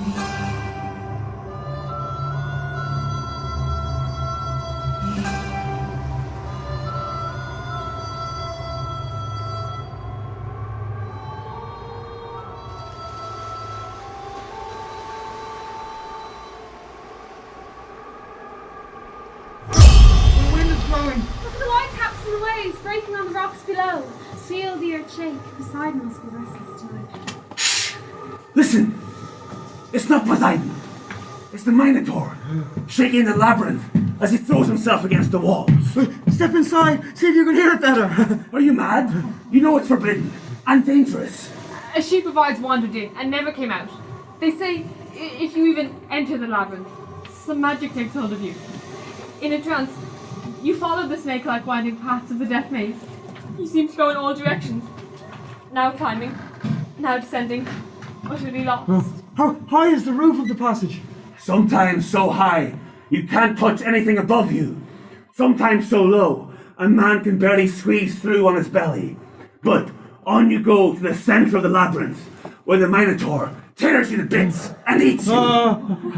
Look at the whitecaps and the waves breaking on the rocks below. Feel the earth shake. Poseidon must be restless tonight. Listen! It's not Poseidon. It's the Minotaur, shaking the labyrinth as he throws himself against the walls. Step inside, see if you can hear it better. Are you mad? You know it's forbidden and dangerous. A sheep of ours wandered in and never came out. They say if you even enter the labyrinth, some magic takes hold of you. In a trance, you follow the snake-like winding paths of the death maze. You seem to go in all directions. Now climbing, now descending, utterly lost. How high is the roof of the passage? Sometimes so high, you can't touch anything above you. Sometimes so low, a man can barely squeeze through on his belly. But on you go to the centre of the labyrinth, where the Minotaur tears you to bits and eats you.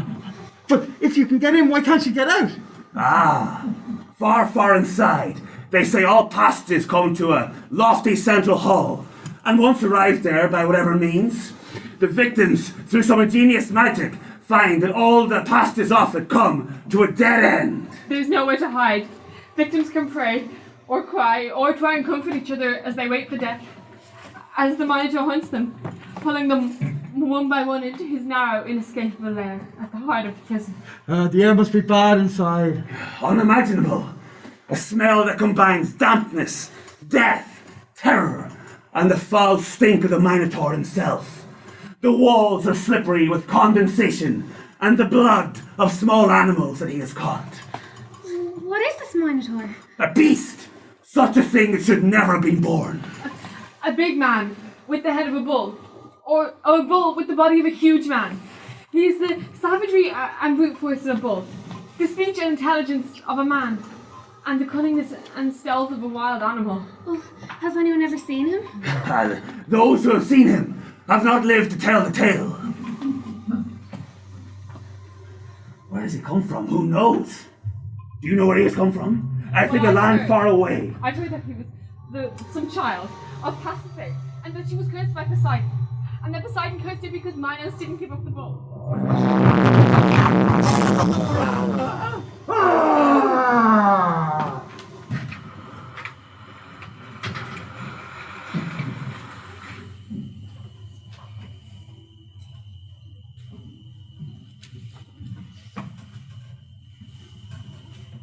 But if you can get in, why can't you get out? Far, far inside, they say all passages come to a lofty central hall, and once arrived there by whatever means, the victims, through some ingenious magic, find that all the passages off it come to a dead end. There's nowhere to hide. Victims can pray, or cry, or try and comfort each other as they wait for death. As the Minotaur hunts them, pulling them one by one into his narrow, inescapable lair at the heart of the prison. The air must be bad inside. Unimaginable. A smell that combines dampness, death, terror, and the foul stink of the Minotaur himself. The walls are slippery with condensation and the blood of small animals that he has caught. What is this Minotaur? A beast! Such a thing that should never have been born. A big man with the head of a bull, or a bull with the body of a huge man. He is the savagery and brute force of a bull, the speech and intelligence of a man, and the cunningness and stealth of a wild animal. Oh, has anyone ever seen him? Those who have seen him have not lived to tell the tale. Where does he come from? Who knows? Do you know where he has come from? I think a land far away. I've heard that he was some child of Pasiphae, and that she was cursed by Poseidon, and that Poseidon cursed her because Minos didn't give up the bull.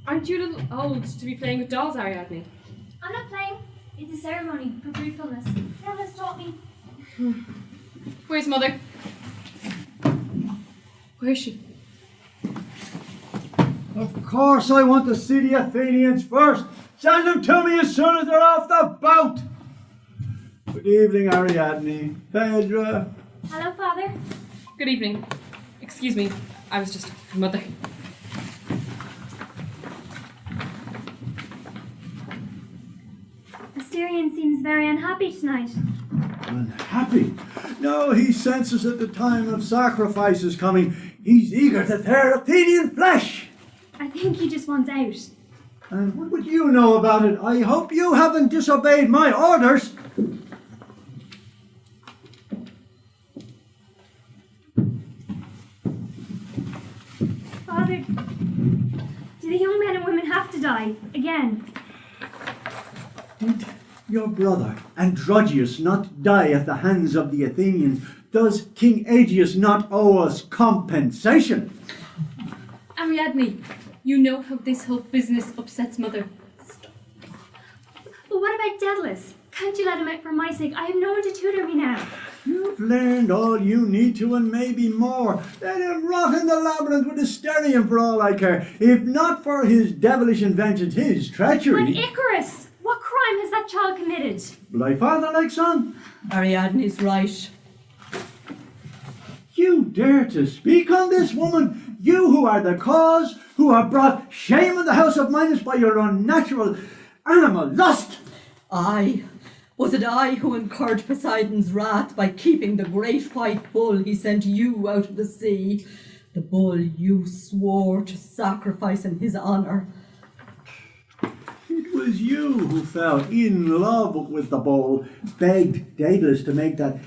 Aren't you a little old to be playing with dolls, Ariadne? I'm not playing. It's a ceremony for fruitfulness. Phil has taught me. Where's Mother? Where is she? Of course I want to see the Athenians first. Send them to me as soon as they're off the boat. Good evening, Ariadne. Phaedra. Hello, Father. Good evening. Excuse me, I was just Mother. Asterion seems very unhappy tonight. Unhappy? No, he senses that the time of sacrifice is coming. He's eager to tear Athenian flesh. I think he just wants out. And what would you know about it? I hope you haven't disobeyed my orders. Father, do the young men and women have to die again? Did your brother Androgeus not die at the hands of the Athenians? Does King Aegeus not owe us compensation? Ariadne, you know how this whole business upsets Mother. Stop. But what about Daedalus? Can't you let him out for my sake? I have no one to tutor me now. You've learned all you need to and maybe more. Let him rot in the labyrinth with Asterion for all I care. If not for his devilish inventions, his treachery. But Icarus! What crime has that child committed? Like father, like son. Ariadne is right. You dare to speak on this woman? You who are the cause, who have brought shame on the house of Minos by your unnatural animal lust. Aye, Was it I who incurred Poseidon's wrath by keeping the great white bull he sent you out of the sea? The bull you swore to sacrifice in his honour. It was you who fell in love with the bull, begged Daedalus to make that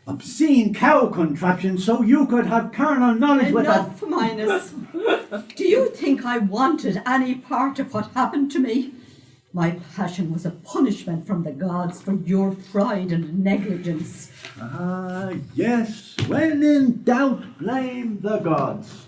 obscene cow contraption so you could have carnal knowledge with that. Enough, Minos. Do you think I wanted any part of what happened to me? My passion was a punishment from the gods for your pride and negligence. Ah, yes, when in doubt, blame the gods.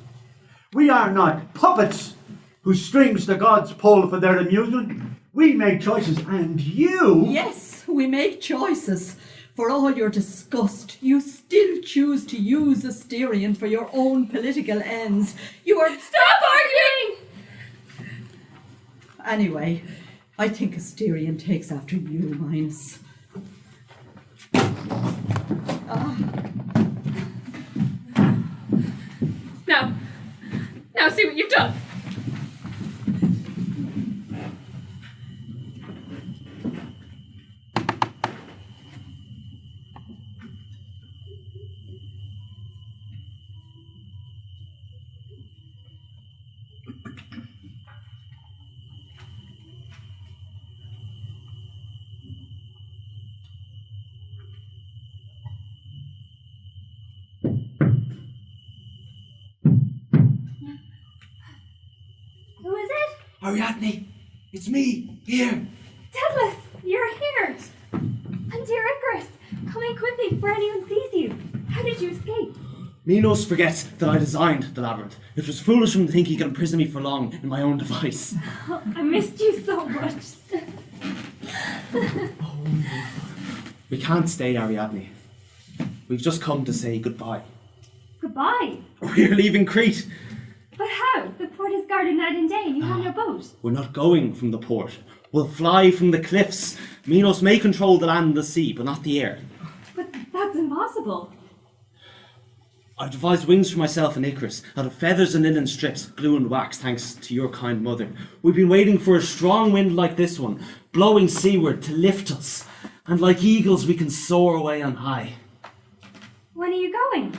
We are not puppets whose strings the gods pull for their amusement. We make choices, and you... Yes, we make choices. For all your disgust, you still choose to use Asterion for your own political ends. You are... Stop arguing! Anyway, I think Asterion takes after you, Minos. Now see what you've done. Ariadne, it's me, here. Daedalus, you're here! And dear Icarus, come in quickly before anyone sees you. How did you escape? Minos forgets that I designed the labyrinth. It was foolish of him to think he could imprison me for long in my own device. Oh, I missed you so much. We can't stay, Ariadne. We've just come to say goodbye. Goodbye. We're leaving Crete. But how? The port is guarded night and day and you have no boat. We're not going from the port. We'll fly from the cliffs. Minos may control the land and the sea, but not the air. But that's impossible. I've devised wings for myself and Icarus, out of feathers and linen strips, glue and wax, thanks to your kind mother. We've been waiting for a strong wind like this one, blowing seaward to lift us. And like eagles we can soar away on high. When are you going?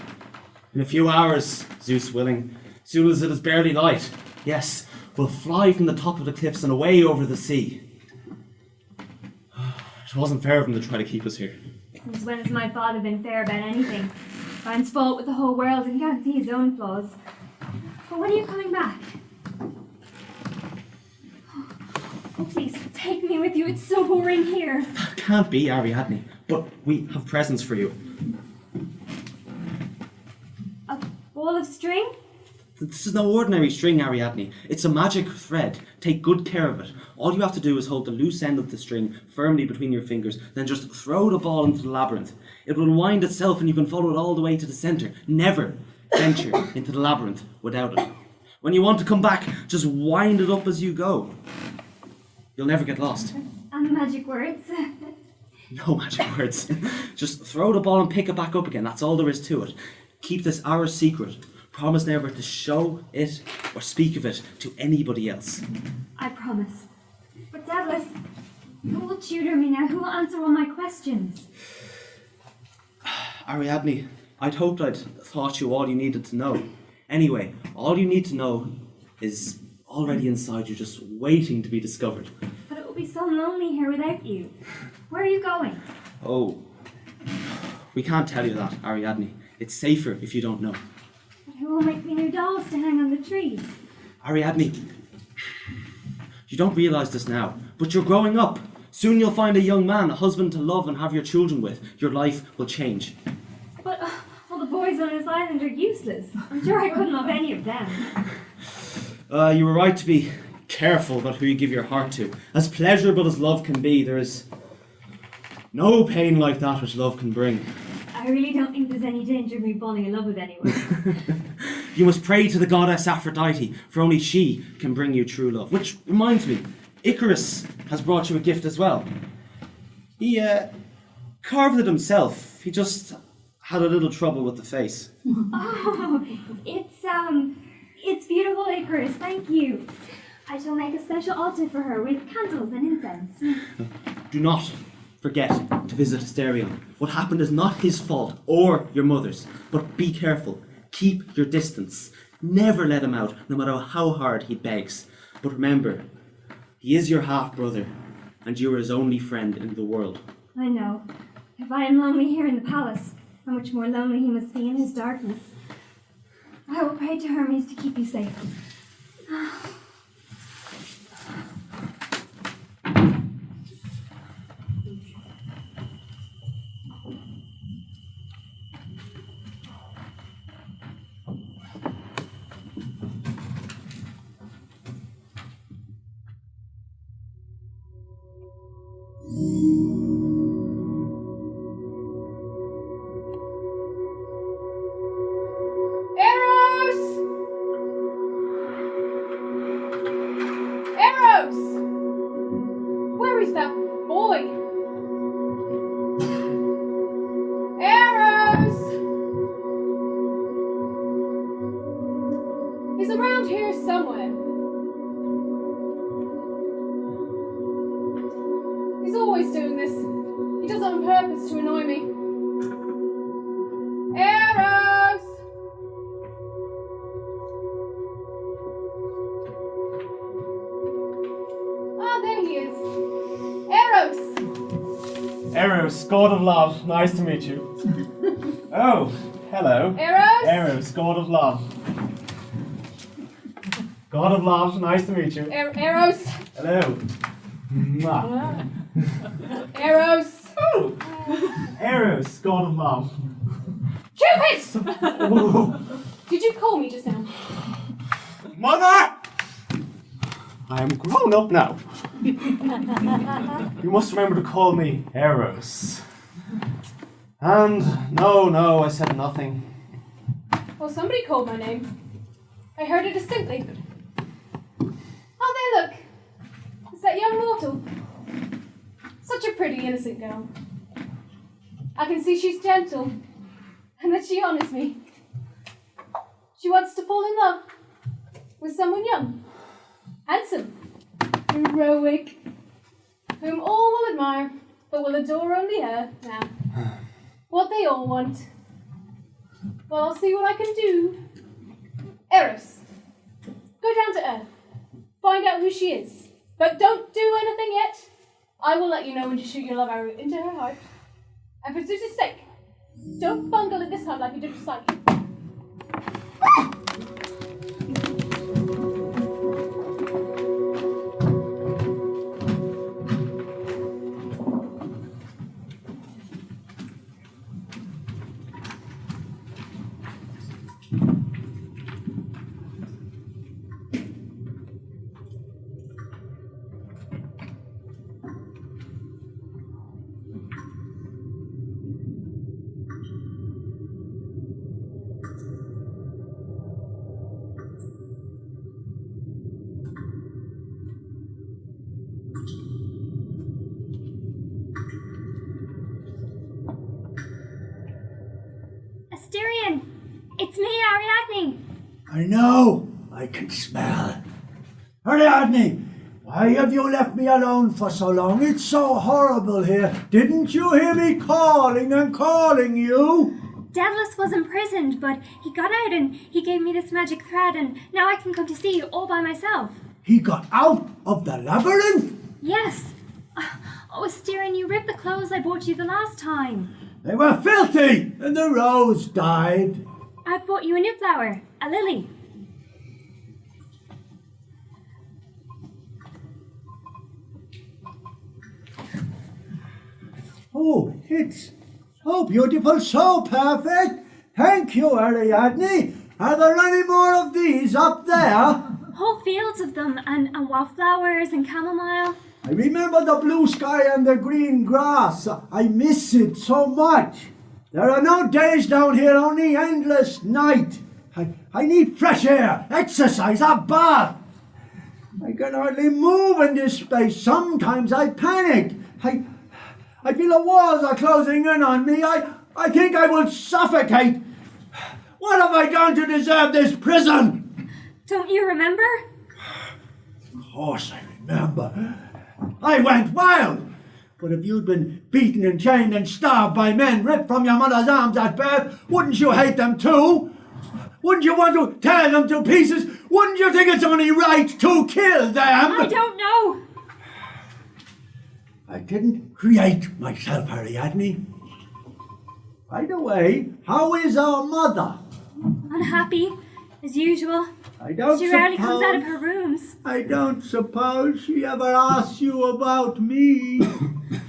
In a few hours, Zeus willing. Soon as it is barely light. Yes, we'll fly from the top of the cliffs and away over the sea. It wasn't fair of him to try to keep us here. Since when has my father been fair about anything? Finds fault with the whole world and can't see his own flaws. But when are you coming back? Oh, please, take me with you. It's so boring here. That can't be, Ariadne. But we have presents for you. A ball of string? This is no ordinary string, Ariadne. It's a magic thread. Take good care of it. All you have to do is hold the loose end of the string firmly between your fingers, then just throw the ball into the labyrinth. It will unwind itself and you can follow it all the way to the centre. Never venture into the labyrinth without it. When you want to come back, just wind it up as you go. You'll never get lost. And the magic words? No magic words. Just throw the ball and pick it back up again. That's all there is to it. Keep this our secret. Promise never to show it or speak of it to anybody else. I promise. But Daedalus, who will tutor me now? Who will answer all my questions? Ariadne, I'd hoped I'd taught you all you needed to know. Anyway, all you need to know is already inside you, just waiting to be discovered. But it will be so lonely here without you. Where are you going? Oh, we can't tell you that, Ariadne. It's safer if you don't know. But who will make me new dolls to hang on the trees? Ariadne, you don't realise this now, but you're growing up. Soon you'll find a young man, a husband to love and have your children with. Your life will change. But all the boys on this island are useless. I'm sure I couldn't love any of them. You were right to be careful about who you give your heart to. As pleasurable as love can be, there is no pain like that which love can bring. I really don't think there's any danger of me falling in love with anyone. You must pray to the goddess Aphrodite, for only she can bring you true love. Which reminds me, Icarus has brought you a gift as well. He carved it himself. He just had a little trouble with the face. Oh, it's beautiful, Icarus. Thank you. I shall make a special altar for her with candles and incense. Do not forget to visit Asterion. What happened is not his fault or your mother's, but be careful. Keep your distance. Never let him out, no matter how hard he begs. But remember, he is your half-brother, and you are his only friend in the world. I know. If I am lonely here in the palace, how much more lonely he must be in his darkness. I will pray to Hermes to keep you safe. God of love, nice to meet you. Oh, hello. Eros? Eros, God of love. God of love, nice to meet you. Eros? Hello. Mwah. Eros? Oh, Eros, God of love. Cupid! Did you call me just now? Mother! I am grown up now. You must remember to call me Eros. And no, I said nothing. Well, somebody called my name. I heard it distinctly. Oh, there, look. It's that young mortal. Such a pretty, innocent girl. I can see she's gentle, and that she honours me. She wants to fall in love with someone young, handsome, heroic, whom all will admire, but will adore only her now. What they all want. Well, I'll see what I can do. Eros, go down to Earth. Find out who she is. But don't do anything yet. I will let you know when to shoot your love arrow into her heart. And for Zeus' sake, don't bungle it this time like you did with Psyche. It's me, Ariadne! I know! I can smell. Ariadne! Why have you left me alone for so long? It's so horrible here. Didn't you hear me calling and calling you? Daedalus was imprisoned, but he got out and he gave me this magic thread, and now I can come to see you all by myself. He got out of the labyrinth? Yes. Oh, Asterion, you ripped the clothes I bought you the last time. They were filthy, and the rose died. I've bought you a new flower, a lily. Oh, it's so beautiful, so perfect. Thank you, Ariadne. Are there any more of these up there? Whole fields of them, and wildflowers and chamomile. I remember the blue sky and the green grass. I miss it so much. There are no days down here, only endless night. I need fresh air, exercise, a bath. I can hardly move in this space. Sometimes I panic. I feel the walls are closing in on me. I think I will suffocate. What have I done to deserve this prison? Don't you remember? Of course I remember. I went wild. But if you'd been beaten and chained and starved by men ripped from your mother's arms at birth, wouldn't you hate them too? Wouldn't you want to tear them to pieces? Wouldn't you think it's only right to kill them? I don't know. I didn't create myself, Ariadne. By the way, how is our mother? Unhappy, as usual. She rarely comes out of her rooms. I don't suppose she ever asks you about me.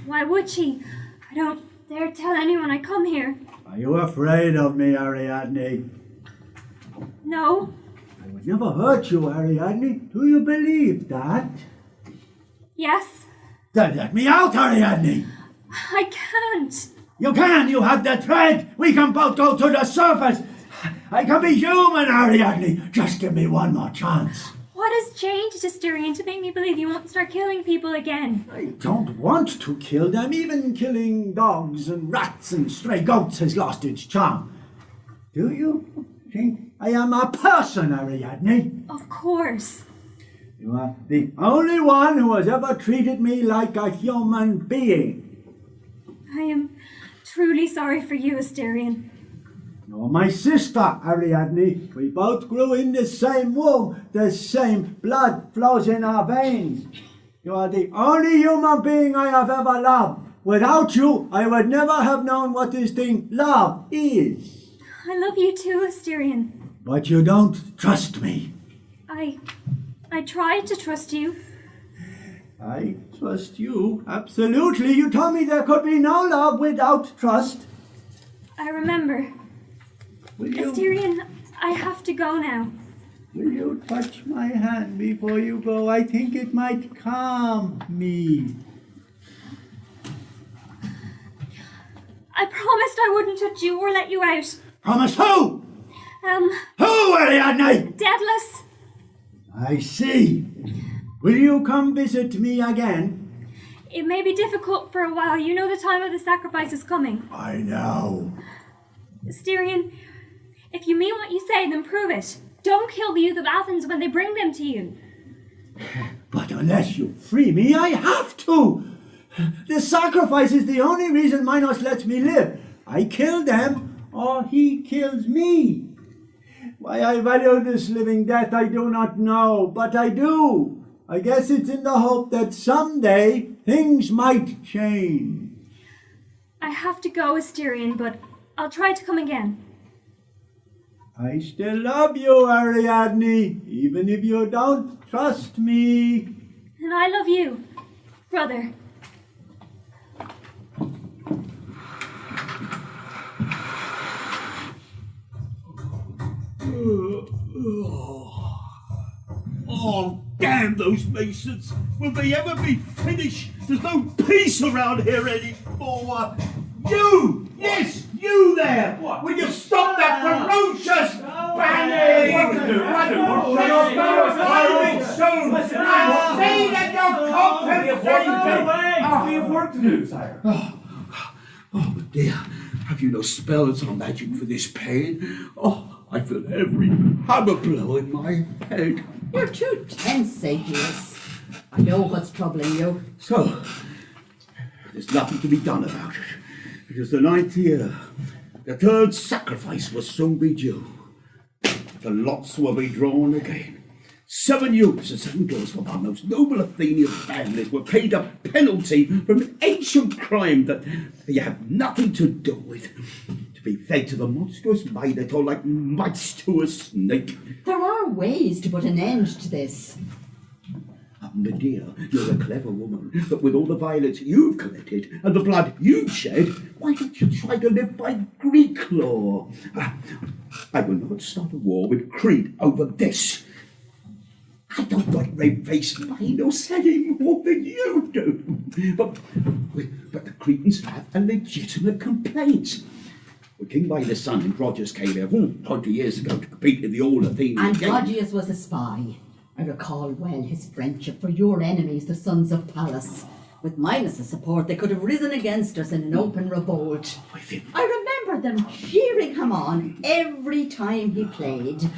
Why would she? I don't dare tell anyone I come here. Are you afraid of me, Ariadne? No. I would never hurt you, Ariadne. Do you believe that? Yes. Then let me out, Ariadne. I can't. You can. You have the thread. We can both go to the surface. I can be human, Ariadne. Just give me one more chance. What has changed, Asterion, to make me believe you won't start killing people again? I don't want to kill them. Even killing dogs and rats and stray goats has lost its charm. Do you think I am a person, Ariadne? Of course. You are the only one who has ever treated me like a human being. I am truly sorry for you, Asterion. You're my sister, Ariadne. We both grew in the same womb. The same blood flows in our veins. You are the only human being I have ever loved. Without you, I would never have known what this thing love is. I love you too, Asterion. But you don't trust me. I tried to trust you. I trust you, absolutely. You told me there could be no love without trust. I remember. Will you, Asterion, I have to go now. will you touch my hand before you go? I think it might calm me. I promised I wouldn't touch you or let you out. Promise who? Who, Ariadne? Deadless. I see. Will you come visit me again? It may be difficult for a while. You know the time of the sacrifice is coming. I know. Asterion, if you mean what you say, then prove it. Don't kill the youth of Athens when they bring them to you. But unless you free me, I have to. The sacrifice is the only reason Minos lets me live. I kill them, or he kills me. Why I value this living death, I do not know, but I do. I guess it's in the hope that someday things might change. I have to go, Asterion, but I'll try to come again. I still love you, Ariadne, even if you don't trust me. And I love you, brother. Oh, damn those masons! Will they ever be finished? There's no peace around here anymore. You! Yes, you there! What? Will you stop that ferocious banging? What to do? Soon! I'll see that you're compensated! We have work to do, sire. Oh, dear. Have you no spells or magic for this pain? Oh, I feel every hammer blow in my head. You're too tense, Theseus. I know what's troubling you. So, there's nothing to be done about it. It is the 9th year. The 3rd sacrifice will soon be due. The lots will be drawn again. 7 youths and 7 girls from our most noble Athenian families were paid a penalty from an ancient crime that they have nothing to do with. To be fed to the monstrous Minotaur like mice to a snake. There are ways to put an end to this. Medea, you're a clever woman, but with all the violence you've committed and the blood you've shed, why don't you try to live by Greek law? I will not start a war with Crete over this. I don't want red-faced Minos any more than you do. But the Cretans have a legitimate complaint. Well, King Midas' son Androgeus came here 20 years ago to compete in the All-Athenian Games. Androgeus was a spy. I recall well his friendship for your enemies, the sons of Pallas. With Minos' support, they could have risen against us in an open revolt. I remember them cheering him on every time he played.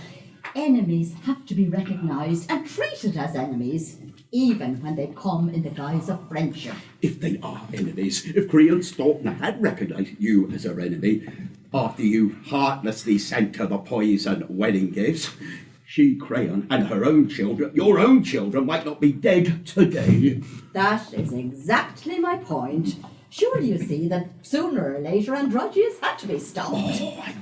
Enemies have to be recognised and treated as enemies. even when they come in the guise of friendship. If they are enemies, if Creon Stortner had recognised you as her enemy, after you heartlessly sent her the poison wedding gifts, she, Creon, and her own children, your own children, might not be dead today. That is exactly my point. Surely you see that sooner or later Androgeus had to be stopped. Oh, I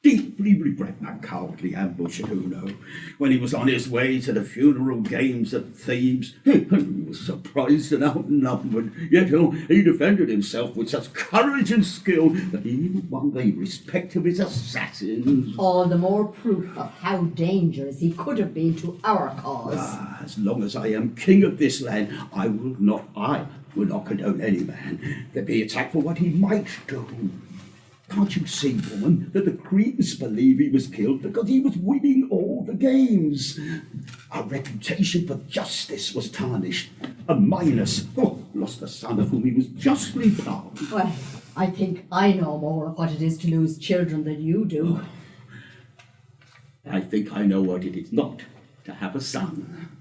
deeply regret that cowardly ambush at Uno, when he was on his way to the funeral games at Thebes. He was surprised and outnumbered, yet he defended himself with such courage and skill that he even won the respect of his assassins. All the more proof of how dangerous he could have been to our cause. As long as I am king of this land, I will not condone any man that be attacked for what he might do. Can't you see, woman, that the Cretans believe he was killed because he was winning all the games? Our reputation for justice was tarnished, and Minos lost a son of whom he was justly proud. Well, I think I know more of what it is to lose children than you do. I think I know what it is not to have a son.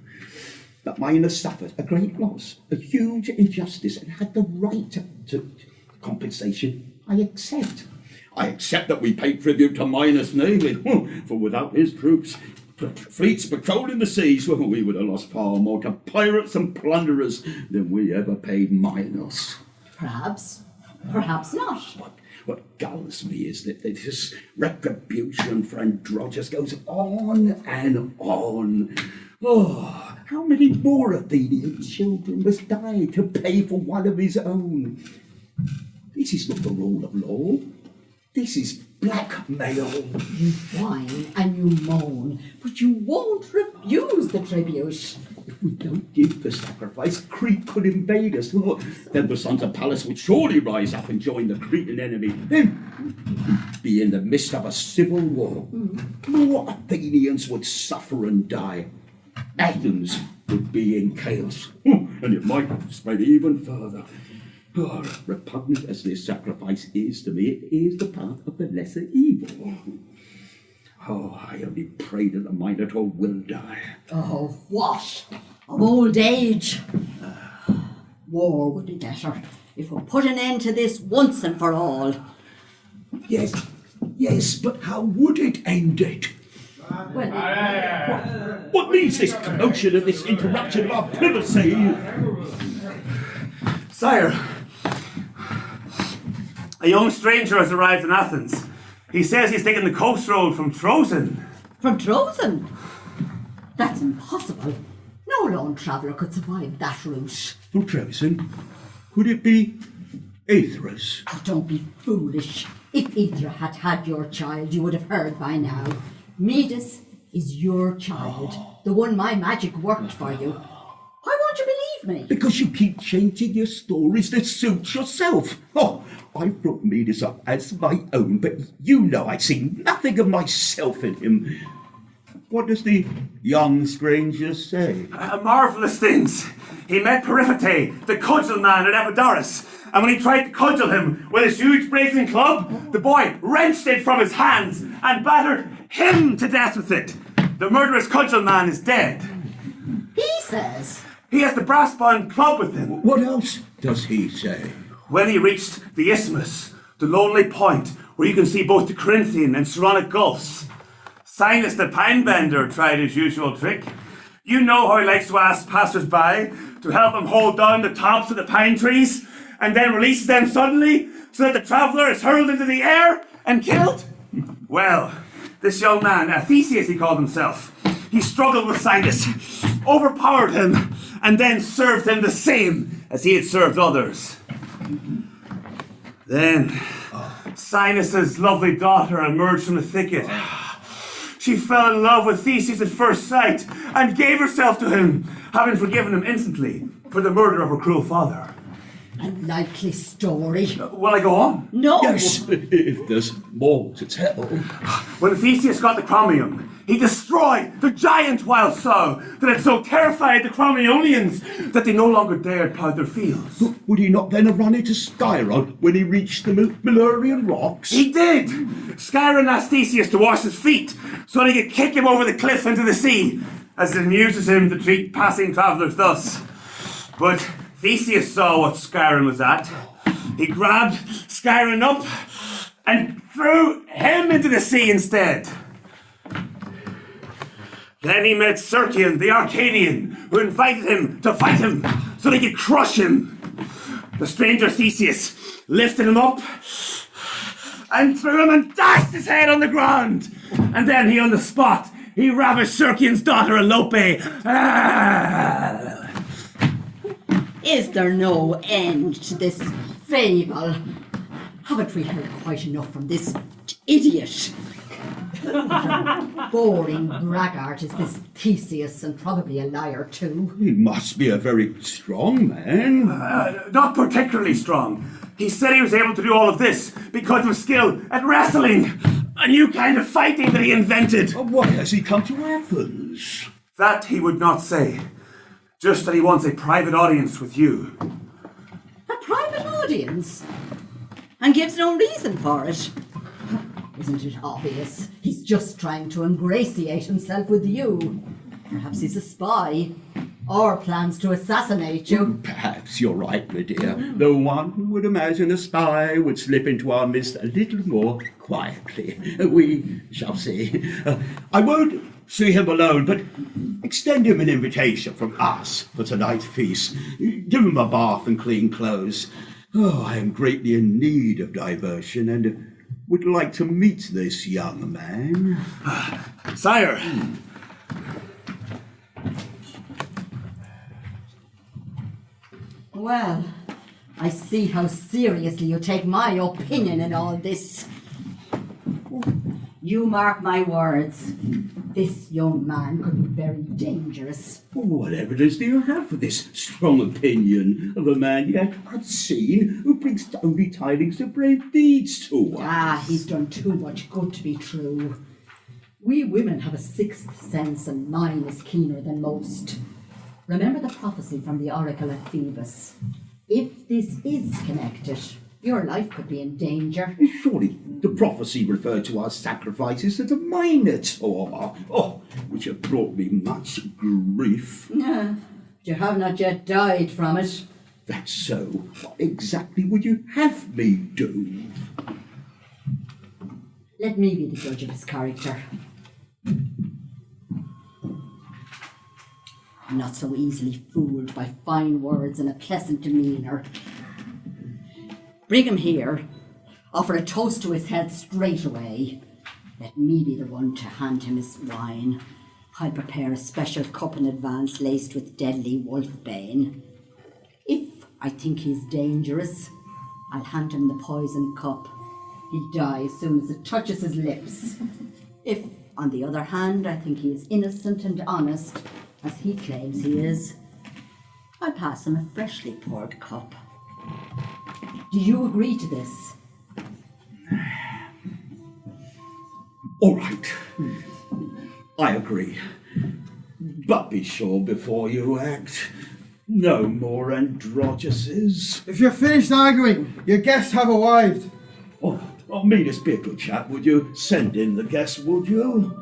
That Minos suffered a great loss, a huge injustice, and had the right to compensation. I accept. I accept that we pay tribute to Minos' name, for without his troops, fleets patrolling the seas, we would have lost far more to pirates and plunderers than we ever paid Minos. Perhaps not. What galls me is that this retribution for Androgeus goes on and on. Oh, how many more Athenian children must die to pay for one of his own? This is not the rule of law. This is blackmail. You whine and you moan, but you won't refuse the tribute. If we don't give the sacrifice, Crete could invade us. Then the sons of Pallas would surely rise up and join the Cretan enemy. Then we'd be in the midst of a civil war. More Athenians would suffer and die. Athens would be in chaos, and it might spread even further. Repugnant as this sacrifice is to me, it is the path of the lesser evil. I only pray that the Minotaur will die. Oh, what? Of old age? War would be better if we put an end to this once and for all. Yes, but how would it end it? What means this commotion and this interruption of our privacy? Sire, a young stranger has arrived in Athens. He says he's taken the coast road from Troezen. From Troezen? That's impossible. No lone traveller could survive that route. From Troezen? Could it be Aethra? Oh, don't be foolish. If Aethra had had your child, you would have heard by now. Midas is your child, the one my magic worked for you. Why won't you believe me? Because you keep changing your stories to suit yourself. I brought Midas up as my own, but you know I see nothing of myself in him. What does the young stranger say? Marvellous things. He met Periphote, the cudgel man at Epidaurus, and when he tried to cudgel him with his huge brazen club, the boy wrenched it from his hands and battered him to death with it. The murderous cudgel man is dead. He says. He has the brass-bound club with him. What else does he say? When he reached the isthmus, the lonely point where you can see both the Corinthian and Saronic gulfs, Sinis the pine-bender tried his usual trick. You know how he likes to ask passers-by to help him hold down the tops of the pine trees and then releases them suddenly so that the traveller is hurled into the air and killed? Well, this young man, Theseus he called himself, he struggled with Sinis, overpowered him, and then served him the same as he had served others. Then, Sinis's lovely daughter emerged from the thicket. She fell in love with Theseus at first sight and gave herself to him, having forgiven him instantly for the murder of her cruel father. A likely story. Will I go on? No! Yes, if there's more to tell. When Theseus got the chromium, he destroyed the giant wild sow that had so terrified the Chromionians that they no longer dared plough their fields. Would he not then have run into Skyron when he reached the Milurian rocks? He did! Skyron asked Theseus to wash his feet so that he could kick him over the cliff into the sea. as it amuses him to treat passing travellers thus. But Theseus saw what Skyron was at. He grabbed Skyron up and threw him into the sea instead. Then he met Circean, the Arcadian, who invited him to fight him so they could crush him. The stranger Theseus lifted him up and threw him and dashed his head on the ground. And then he, on the spot, he ravished Circean's daughter, Alope. Is there no end to this fable? Haven't we heard quite enough from this idiot? Boring braggart is this Theseus, and probably a liar too. He must be a very strong man. Not particularly strong. He said he was able to do all of this because of skill at wrestling, a new kind of fighting that he invented. Why has he come to Athens? That he would not say. Just that he wants a private audience with you. A private audience? And gives no reason for it. Isn't it obvious? He's just trying to ingratiate himself with you. Perhaps he's a spy. Or plans to assassinate you. Perhaps you're right, my dear. Though one would imagine a spy would slip into our midst a little more quietly. We shall see. I won't see him alone, but extend him an invitation from us for tonight's feast. Give him a bath and clean clothes. Oh, I am greatly in need of diversion and would like to meet this young man. Sire! Well, I see how seriously you take my opinion in all this. You mark my words. This young man could be very dangerous. What evidence do you have for this strong opinion of a man yet unseen who brings only tidings of brave deeds to us? He's done too much good to be true. We women have a sixth sense, and mine is keener than most. Remember the prophecy from the oracle at Theseus. If this is connected, your life could be in danger. Surely the prophecy referred to our sacrifices to the Minotaur, which have brought me much grief. You have not yet died from it. That's so. What exactly would you have me do? Let me be the judge of his character. I'm not so easily fooled by fine words and a pleasant demeanour. Bring him here. Offer a toast to his health straight away. Let me be the one to hand him his wine. I'll prepare a special cup in advance laced with deadly wolfbane. If I think he's dangerous, I'll hand him the poison cup. He'll die as soon as it touches his lips. If, on the other hand, I think he is innocent and honest, as he claims he is, I'll pass him a freshly poured cup. Do you agree to this? All right. I agree. But be sure before you act, no more androgynuses. If you're finished arguing, your guests have arrived. Meet us, be a good chap, would you? Send in the guests, would you?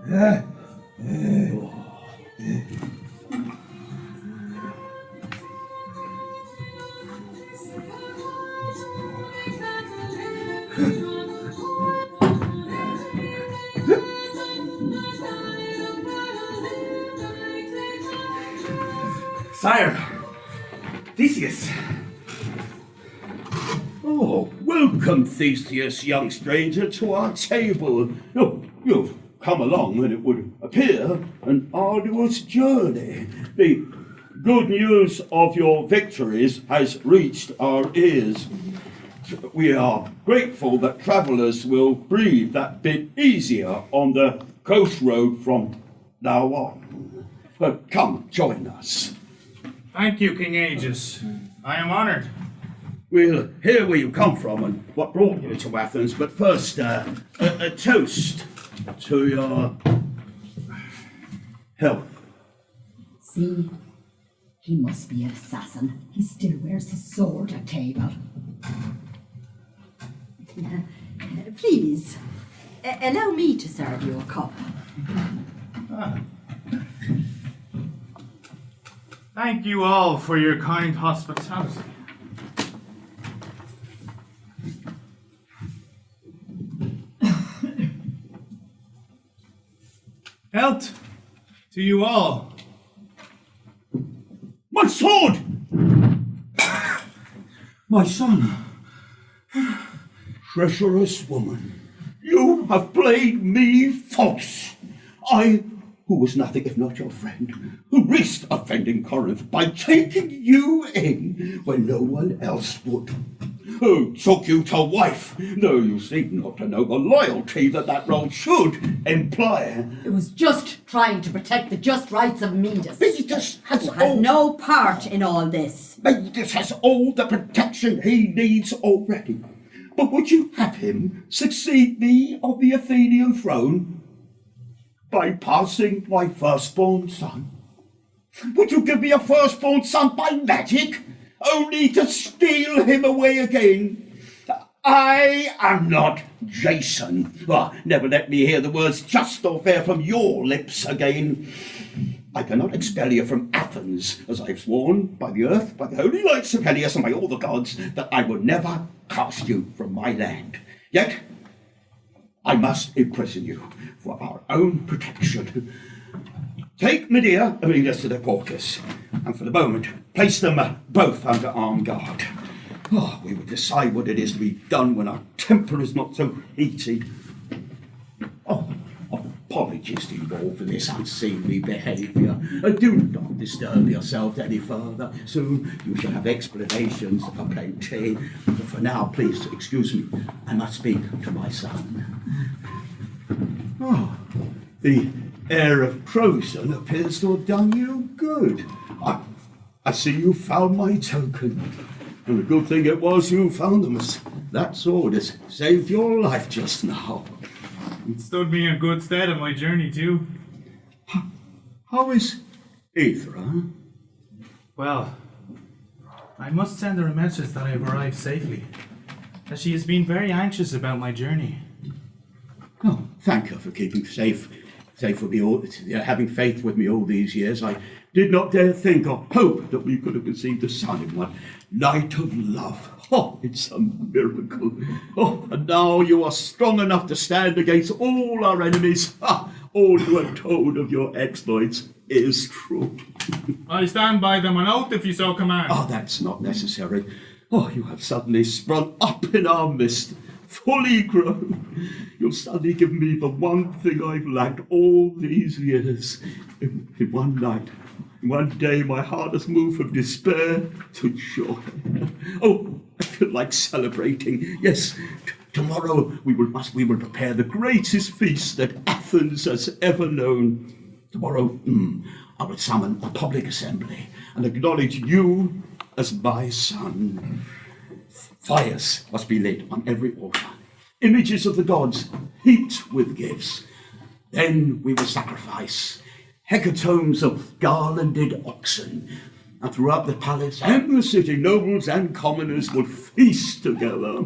Sire! Theseus! Welcome, Theseus, young stranger, to our table. You've come along, and it would appear, an arduous journey. The good news of your victories has reached our ears. We are grateful that travellers will breathe that bit easier on the coast road from now on. Come, join us. Thank you, King Aegis. I am honoured. We'll hear where you come from and what brought you to Athens, but first, a toast to your health. See, he must be an assassin. He still wears his sword at table. Please, allow me to serve you a cup. Thank you all for your kind hospitality. Health to you all. My sword! My son. Treacherous woman, you have played me false. I, who was nothing if not your friend, who risked offending Corinth by taking you in when no one else would. Who took you to wife, though you seem not to know the loyalty that role should imply. It was just trying to protect the just rights of Midas. Midas has no part in all this. Midas has all the protection he needs already. But would you have him succeed me on the Athenian throne? Bypassing my firstborn son? Would you give me a firstborn son by magic, only to steal him away again? I am not Jason. Oh, never let me hear the words just or fair from your lips again. I cannot expel you from Athens, as I've sworn by the earth, by the holy lights of Helios, and by all the gods, that I will never cast you from my land. Yet, I must imprison you for our own protection. Take Medea and lead us to their quarters, and for the moment, place them both under armed guard. Oh, we will decide what it is to be done when our temper is not so heated. Oh, apologies to you all for this unseemly behaviour. Do not disturb yourself any further. Soon you shall have explanations aplenty. But for now, please excuse me. I must speak to my son. Oh, the air of Trojan appears to have done you good. I see you found my token. And a good thing it was you found them, as that sword has saved your life just now. It stood me in good stead on my journey too. How is Aethra? Well, I must send her a message that I have arrived safely, as she has been very anxious about my journey. Oh, thank her for keeping safe with me all, having faith with me all these years. I did not dare think or hope that we could have conceived a son in one night of love. Oh, it's a miracle. Oh, and now you are strong enough to stand against all our enemies. Ah, all you have told of your exploits is true. I stand by them on oath if you so command. Oh, that's not necessary. Oh, you have suddenly sprung up in our midst, fully grown. You've suddenly given me the one thing I've lacked all these years. In one night, in one day, my heart has moved from despair to joy. Oh, I feel like celebrating. Yes, tomorrow we will prepare the greatest feast that Athens has ever known. Tomorrow, I will summon a public assembly and acknowledge you as my son. Fires must be lit on every altar. Images of the gods heaped with gifts. Then we will sacrifice hecatombs of garlanded oxen. And throughout the palace and the city, nobles and commoners will feast together.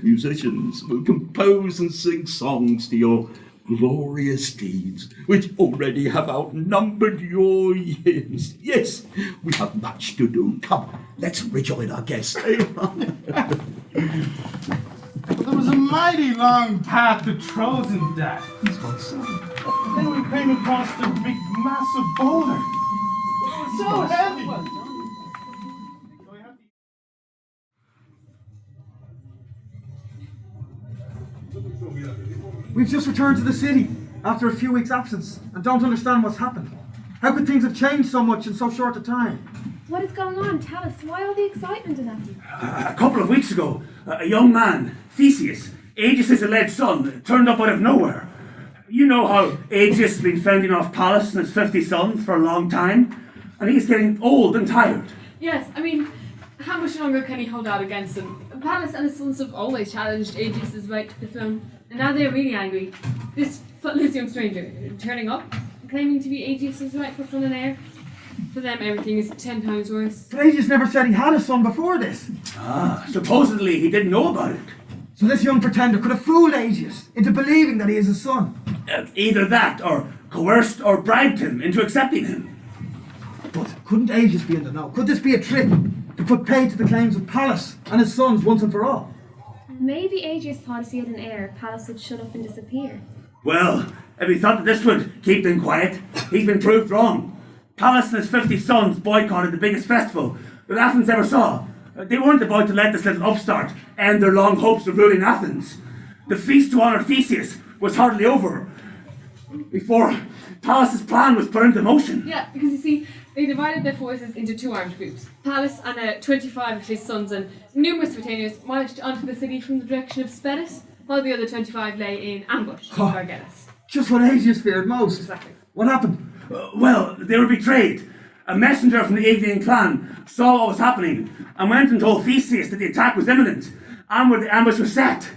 Musicians will compose and sing songs to your glorious deeds, which already have outnumbered your years. Yes, we have much to do. Come, let's rejoin our guests. There was a mighty long path to Trojan, Dad. Then we came across the big, massive boulder. It was so heavy. We've just returned to the city after a few weeks' absence and don't understand what's happened. How could things have changed so much in so short a time? What is going on? Tell us. Why all the excitement in that? A couple of weeks ago, a young man, Theseus, Aegis's alleged son, turned up out of nowhere. You know how Aegeus has been fending off Pallas and his 50 sons for a long time, and he's getting old and tired. Yes, I mean, how much longer can he hold out against them? Pallas and his sons have always challenged Aegis's right to the throne, and now they're really angry. This footless young stranger turning up, claiming to be Aegis's rightful son and heir. For them, everything is 10 times worse. But Aegeus never said he had a son before this. Supposedly he didn't know about it. So this young pretender could have fooled Aegeus into believing that he is his son. Either that, or coerced or bribed him into accepting him. But couldn't Aegis be in the know? Could this be a trick to put paid to the claims of Pallas and his sons once and for all? Maybe Aegis thought if he had an heir, Pallas would shut up and disappear. Well, if he thought that this would keep them quiet, he's been proved wrong. Pallas and his 50 sons boycotted the biggest festival that Athens ever saw. They weren't about to let this little upstart end their long hopes of ruling Athens. The feast to honour Theseus was hardly over before Pallas' plan was put into motion. Yeah, because you see, they divided their forces into 2 armed groups. Pallas and 25 of his sons and numerous retainers marched onto the city from the direction of Spedus, while the other 25 lay in ambush in Garganus. Just what Aegis feared most. Exactly. What happened? Well, they were betrayed. A messenger from the Aegean clan saw what was happening and went and told Theseus that the attack was imminent and where the ambush was set.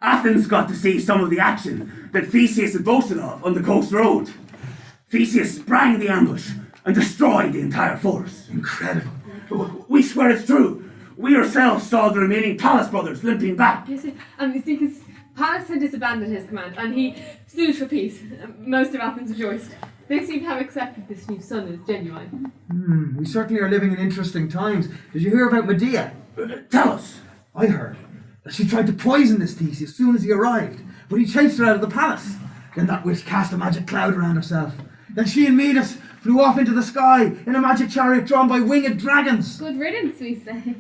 Athens got to see some of the action that Theseus had boasted of on the coast road. Theseus sprang the ambush and destroyed the entire force. Incredible. We swear it's true. We ourselves saw the remaining Pallas brothers limping back. Yes, and you see, because Pallas had disbanded his command and he sued for peace. Most of Athens rejoiced. They seem to have accepted this new son as genuine. We certainly are living in interesting times. Did you hear about Medea? Tell us. I heard that she tried to poison this Theseus as soon as he arrived, but he chased her out of the palace. Then that witch cast a magic cloud around herself. Then she and Midas flew off into the sky in a magic chariot drawn by winged dragons. Good riddance, we say.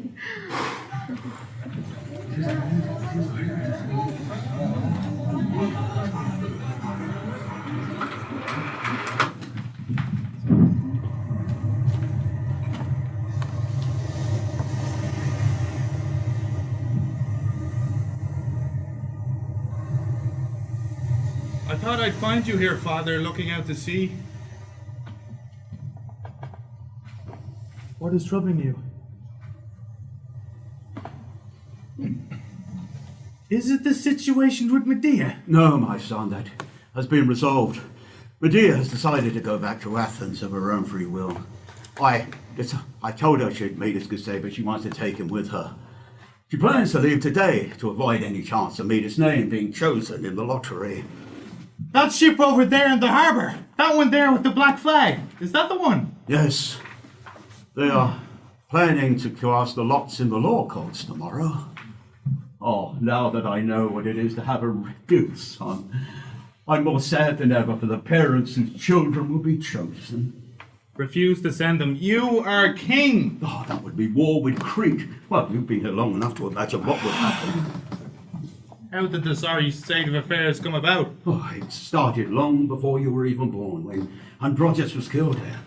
I thought I'd find you here, Father, looking out to sea. What is troubling you? Is it the situation with Medea? No, my son, that has been resolved. Medea has decided to go back to Athens of her own free will. I told her she'd meet us, Gustave, but she wants to take him with her. She plans to leave today to avoid any chance of Midas' name being chosen in the lottery. That ship over there in the harbour. That one there with the black flag. Is that the one? Yes. They are planning to cast the lots in the law courts tomorrow. Oh, now that I know what it is to have a real son, I'm more sad than ever for the parents whose children will be chosen. Refuse to send them. You are king. Oh, that would be war with Crete. Well, you've been here long enough to imagine what would happen. How did the sorry state of affairs come about? Oh, it started long before you were even born, when Androgeus was killed there.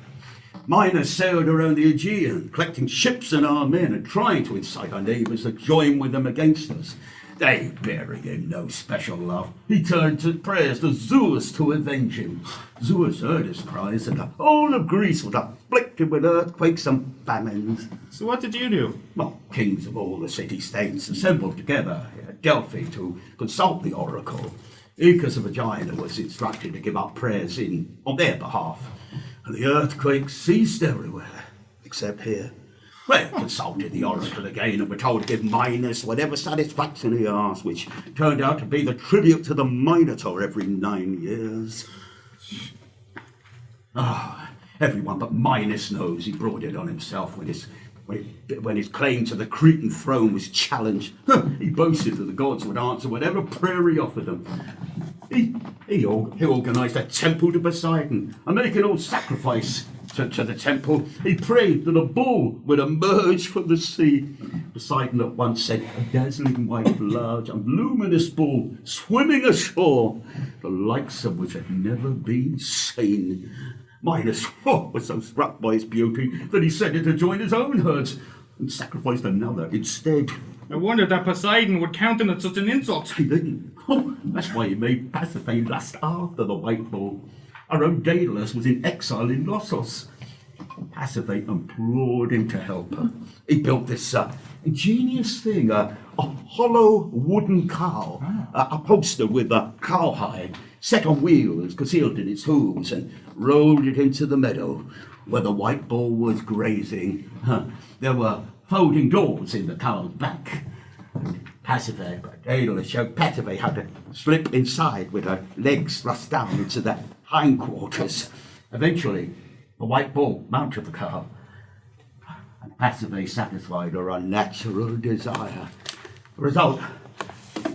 Miners sailed around the Aegean, collecting ships and our men and trying to incite our neighbours to join with them against us. They bearing him no special love. He turned to prayers to Zeus to avenge him. Zeus heard his cries, and the whole of Greece was afflicted with earthquakes and famines. So what did you do? Well, kings of all the city-states assembled together at Delphi to consult the oracle. Aeacus of Aegina was instructed to give up prayers on their behalf, and the earthquakes ceased everywhere, except here. We consulted the oracle again and were told to give Minos whatever satisfaction he asked, which turned out to be the tribute to the Minotaur every 9 years. Everyone but Minos knows he brought it on himself when his claim to the Cretan throne was challenged. He boasted that the gods would answer whatever prayer he offered them. He organised a temple to Poseidon, and making all sacrifice to the temple, he prayed that a bull would emerge from the sea. Poseidon at once sent a dazzling white, large and luminous bull swimming ashore, the likes of which had never been seen. Minos was so struck by its beauty that he sent it to join his own herds and sacrificed another instead. I wondered that Poseidon would countenance such an insult. He didn't. That's why he made Pasiphae lust after the white bull. Our own Daedalus was in exile in Knossos. Pasiphae implored him to help her. He built this ingenious thing, a hollow wooden cow, a poster with a cowhide set on wheels concealed in its hooves, and rolled it into the meadow where the white bull was grazing. There were folding doors in the cow's back. Pasiphae, Daedalus showed Pasiphae how to slip inside with her legs thrust down into the hindquarters. Eventually, the white bull mounted the cow, and passively satisfied her unnatural desire. The result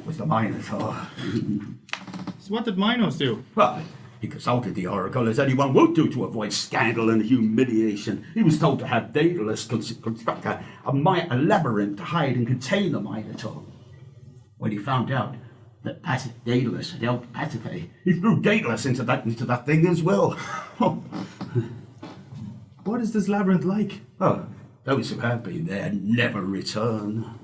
was the Minotaur. So what did Minos do? Well, he consulted the oracle as anyone would do to avoid scandal and humiliation. He was told to have Daedalus construct a labyrinth to hide and contain the Minotaur. When he found out that Daedalus had helped Pasiphae, he threw Daedalus into that thing as well. What is this labyrinth like? Oh, those who have been there never return.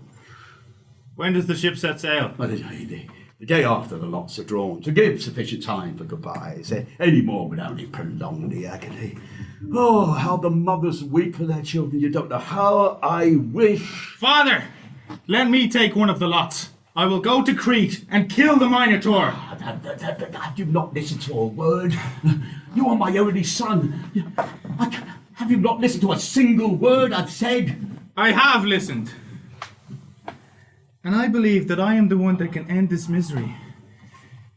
When does the ship set sail? Well, the day after the lots are drawn, to give sufficient time for goodbyes. Any more would only prolong the agony. Oh, how the mothers weep for their children. You don't know how I wish. Father, let me take one of the lots. I will go to Crete and kill the Minotaur. Have you not listened to a word? You are my only son. Have you not listened to a single word I've said? I have listened. And I believe that I am the one that can end this misery.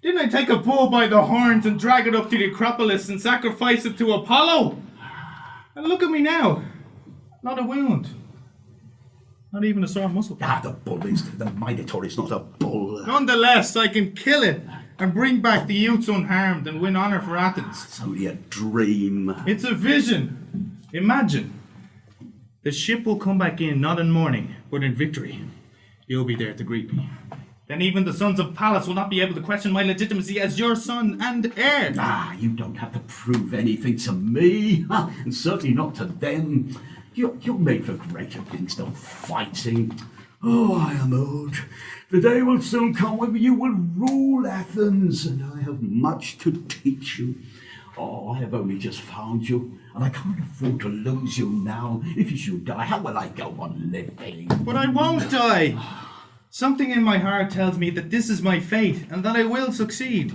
Didn't I take a bull by the horns and drag it up to the Acropolis and sacrifice it to Apollo? And look at me now. Not a wound. Not even a sore muscle. The Minotaur is not a bull. Nonetheless, I can kill it and bring back the youths unharmed and win honor for Athens. It's only a dream. It's a vision. Imagine. The ship will come back in not in mourning, but in victory. You'll be there to greet me. Then even the sons of Pallas will not be able to question my legitimacy as your son and heir. You don't have to prove anything to me, and certainly not to them. You're made for greater things than fighting. Oh, I am old. The day will soon come when you will rule Athens, and I have much to teach you. Oh, I have only just found you, and I can't afford to lose you now. If you should die, how will I go on living? But I won't die. Something in my heart tells me that this is my fate, and that I will succeed.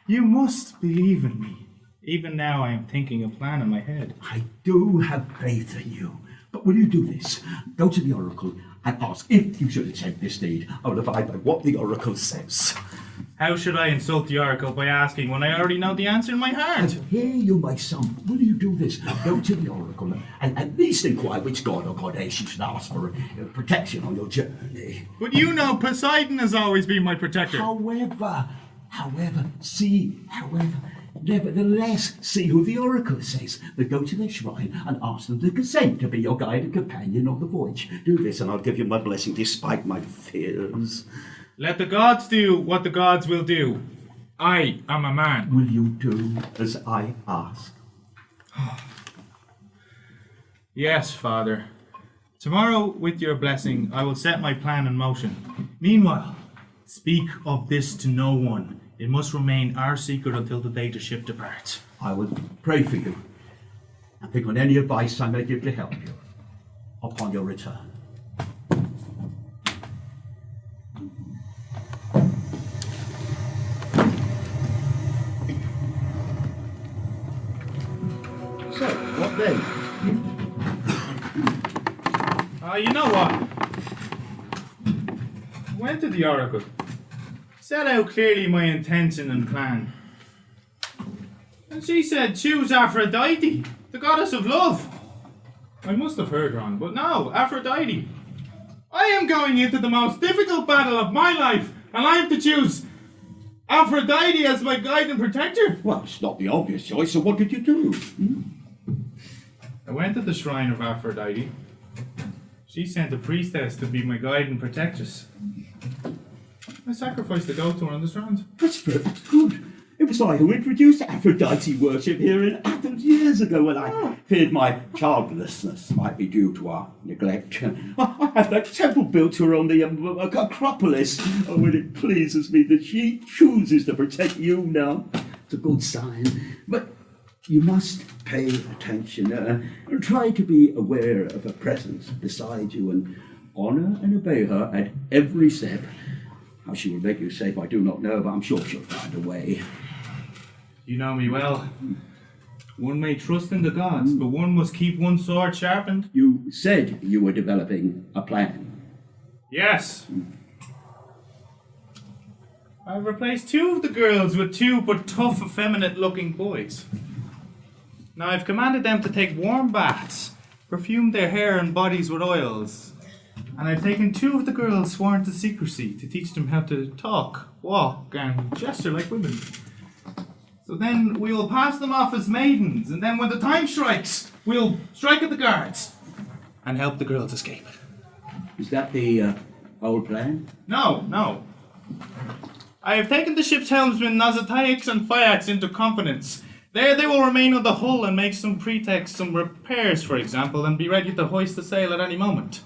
You must believe in me. Even now I am thinking a plan in my head. I do have faith in you. But will you do this? Go to the oracle and ask if you should attempt this deed. I will abide by what the oracle says. How should I insult the oracle by asking when I already know the answer in my heart? And hear you, my son. Will you do this? Go to the oracle and at least inquire which god or goddess you should ask for protection on your journey. But you know Poseidon has always been my protector. Nevertheless, see who the oracle says. Then go to their shrine and ask them to consent to be your guide and companion on the voyage. Do this and I'll give you my blessing despite my fears. Let the gods do what the gods will do. I am a man. Will you do as I ask? Yes, Father. Tomorrow, with your blessing, I will set my plan in motion. Meanwhile, speak of this to no one. It must remain our secret until the day the ship departs. I will pray for you and think on any advice I may give to help you upon your return. So, what then? You know what? I went to the oracle. Set out clearly my intention and plan. And she said, choose Aphrodite, the goddess of love. I must have heard wrong, but no, Aphrodite. I am going into the most difficult battle of my life, and I have to choose Aphrodite as my guide and protector. Well, it's not the obvious choice, so what did you do? I went to the shrine of Aphrodite. She sent a priestess to be my guide and protectress. I sacrificed the goat to her on the strand. That's good. It was I who introduced Aphrodite worship here in Athens years ago when I feared my childlessness might be due to our neglect. I had that temple built to her on the Acropolis. Oh, and it pleases me that she chooses to protect you now. It's a good sign. But you must pay attention and try to be aware of her presence beside you and honour and obey her at every step. How she will make you safe, I do not know, but I'm sure she'll find a way. You know me well. One may trust in the gods, but one must keep one sword sharpened. You said you were developing a plan. Yes. I've replaced 2 of the girls with 2 but tough, effeminate-looking boys. Now I've commanded them to take warm baths, perfume their hair and bodies with oils, and I've taken 2 of the girls sworn to secrecy to teach them how to talk, walk, and gesture like women. So then we will pass them off as maidens, and then when the time strikes, we'll strike at the guards and help the girls escape. Is that the whole plan? No. I have taken the ship's helmsman Nazataix and Phaeax into confidence. There they will remain on the hull and make some pretext, some repairs, for example, and be ready to hoist the sail at any moment.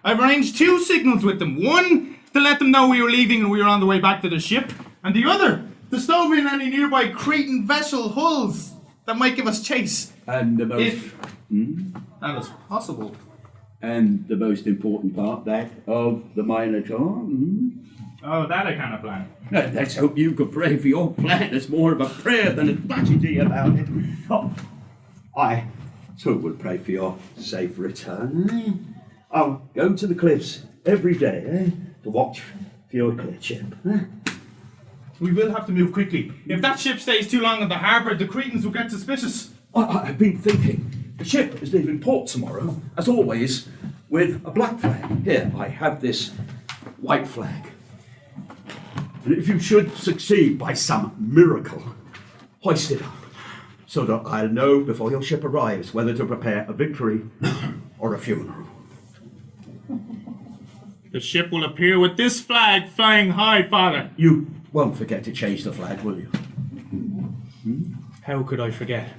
I've arranged 2 signals with them. One, to let them know we were leaving and we were on the way back to the ship, and the other, to stove in any nearby Cretan vessel hulls that might give us chase. And the most... If that is possible. And the most important part, that of the Minotaur. Oh, that I kind of plan. Let's hope you could pray for your plan. It's more of a prayer than a tragedy about it. Oh, I too would pray for your safe return. I'll go to the cliffs every day to watch for your clear ship. We will have to move quickly. If that ship stays too long in the harbour, the Cretans will get suspicious. I've been thinking. The ship is leaving port tomorrow, as always, with a black flag. Here, I have this white flag. And if you should succeed by some miracle, hoist it up, so that I'll know before your ship arrives whether to prepare a victory or a funeral. The ship will appear with this flag flying high, Father. You won't forget to change the flag, will you? How could I forget?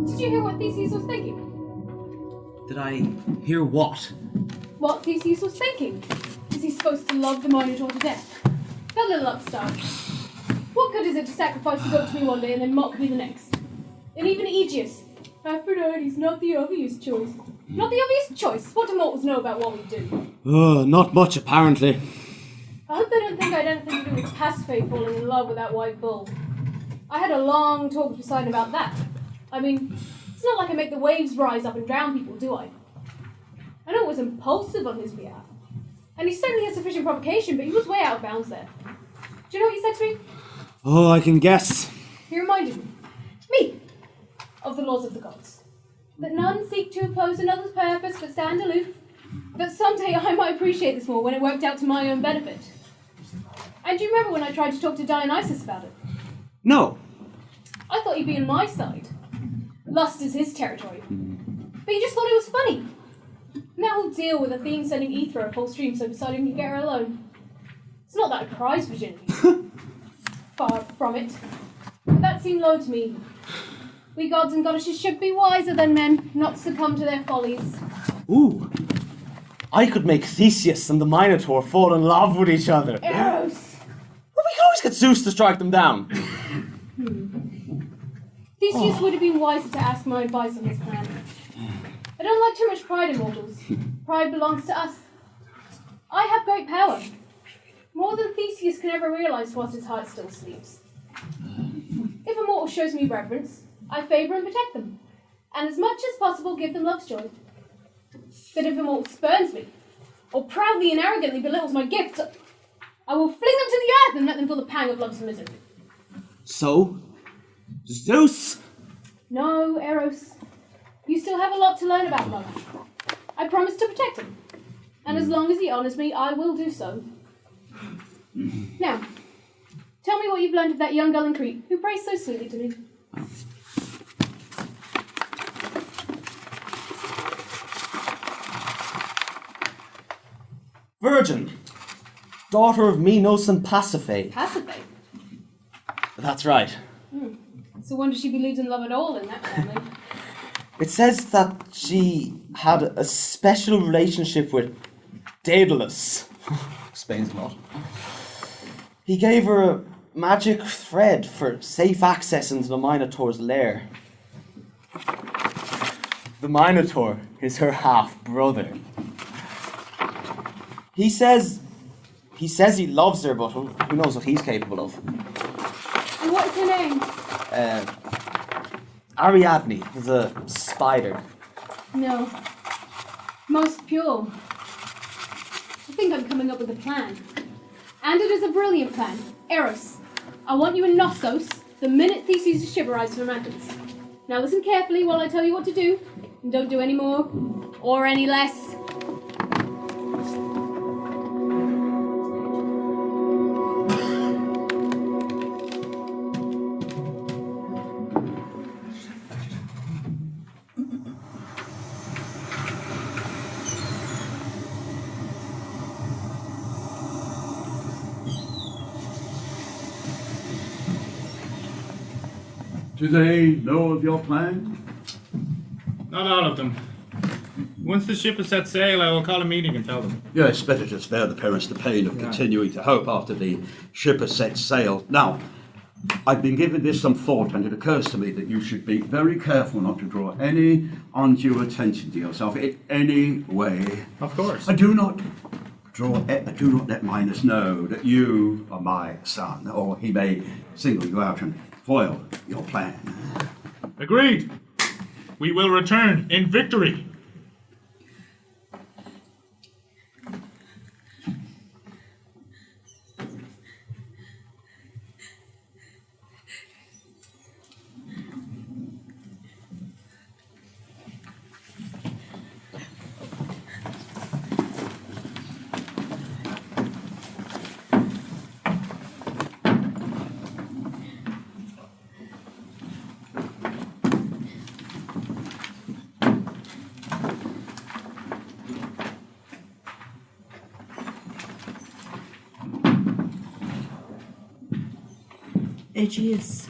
Did you hear what Theseus was thinking? Did I hear what? What Theseus was thinking? Is he supposed to love the Minotaur to death? That little upstart. What good is it to sacrifice the goat to me one day and then mock me the next? And even Aegeus. Aphrodite's not the obvious choice. Not the obvious choice? What do mortals know about what we do? Not much, apparently. I hope they don't think I had anything to do with Pasiphae falling in love with that white bull. I had a long talk with Poseidon about that. I mean, it's not like I make the waves rise up and drown people, do I? I know it was impulsive on his behalf. And he certainly had sufficient provocation, but he was way out of bounds there. Do you know what he said to me? Oh, I can guess. He reminded me, of the laws of the gods. That none seek to oppose another's purpose but stand aloof. That someday I might appreciate this more when it worked out to my own benefit. And do you remember when I tried to talk to Dionysus about it? No. I thought he'd be on my side. Lust is his territory. But he just thought it was funny. Now he'll deal with Athene sending Aethra full stream so Poseidon can get her alone. It's not that I prize virginity. Far from it. But that seemed low to me. We gods and goddesses should be wiser than men, not succumb to their follies. Ooh. I could make Theseus and the Minotaur fall in love with each other. Eros! Well, we can always get Zeus to strike them down. Theseus would have been wiser to ask my advice on his plan. I don't like too much pride in mortals. Pride belongs to us. I have great power. More than Theseus can ever realise whilst his heart still sleeps. If a mortal shows me reverence, I favour and protect them, and as much as possible give them love's joy. But if a mortal spurns me, or proudly and arrogantly belittles my gifts, I will fling them to the earth and let them feel the pang of love's misery. So, Zeus! No, Eros. You still have a lot to learn about love. I promise to protect him, and as long as he honours me, I will do so. Now, tell me what you've learned of that young girl in Crete, who prays so sweetly to me. Virgin. Daughter of Minos and Pasiphae. Pasiphae? That's right. So wonder she believed in love at all in that family. It says that she had a special relationship with Daedalus. Explains a lot. He gave her a magic thread for safe access into the Minotaur's lair. The Minotaur is her half-brother. He says he loves her, but who knows what he's capable of. And what is her name? Ariadne, the spider. No. Most pure. I think I'm coming up with a plan. And it is a brilliant plan. Eros, I want you in Knossos the minute Theseus ship arrives from Athens. Now listen carefully while I tell you what to do, and don't do any more, or any less. Do they know of your plan? Not all of them. Once the ship has set sail, I will call a meeting and tell them. Yes, better to spare the parents the pain of continuing to hope after the ship has set sail. Now, I've been giving this some thought, and it occurs to me that you should be very careful not to draw any undue attention to yourself in any way. Of course. I do not let Minos know that you are my son, or he may single you out and foil your plan. Agreed. We will return in victory. Aegeus,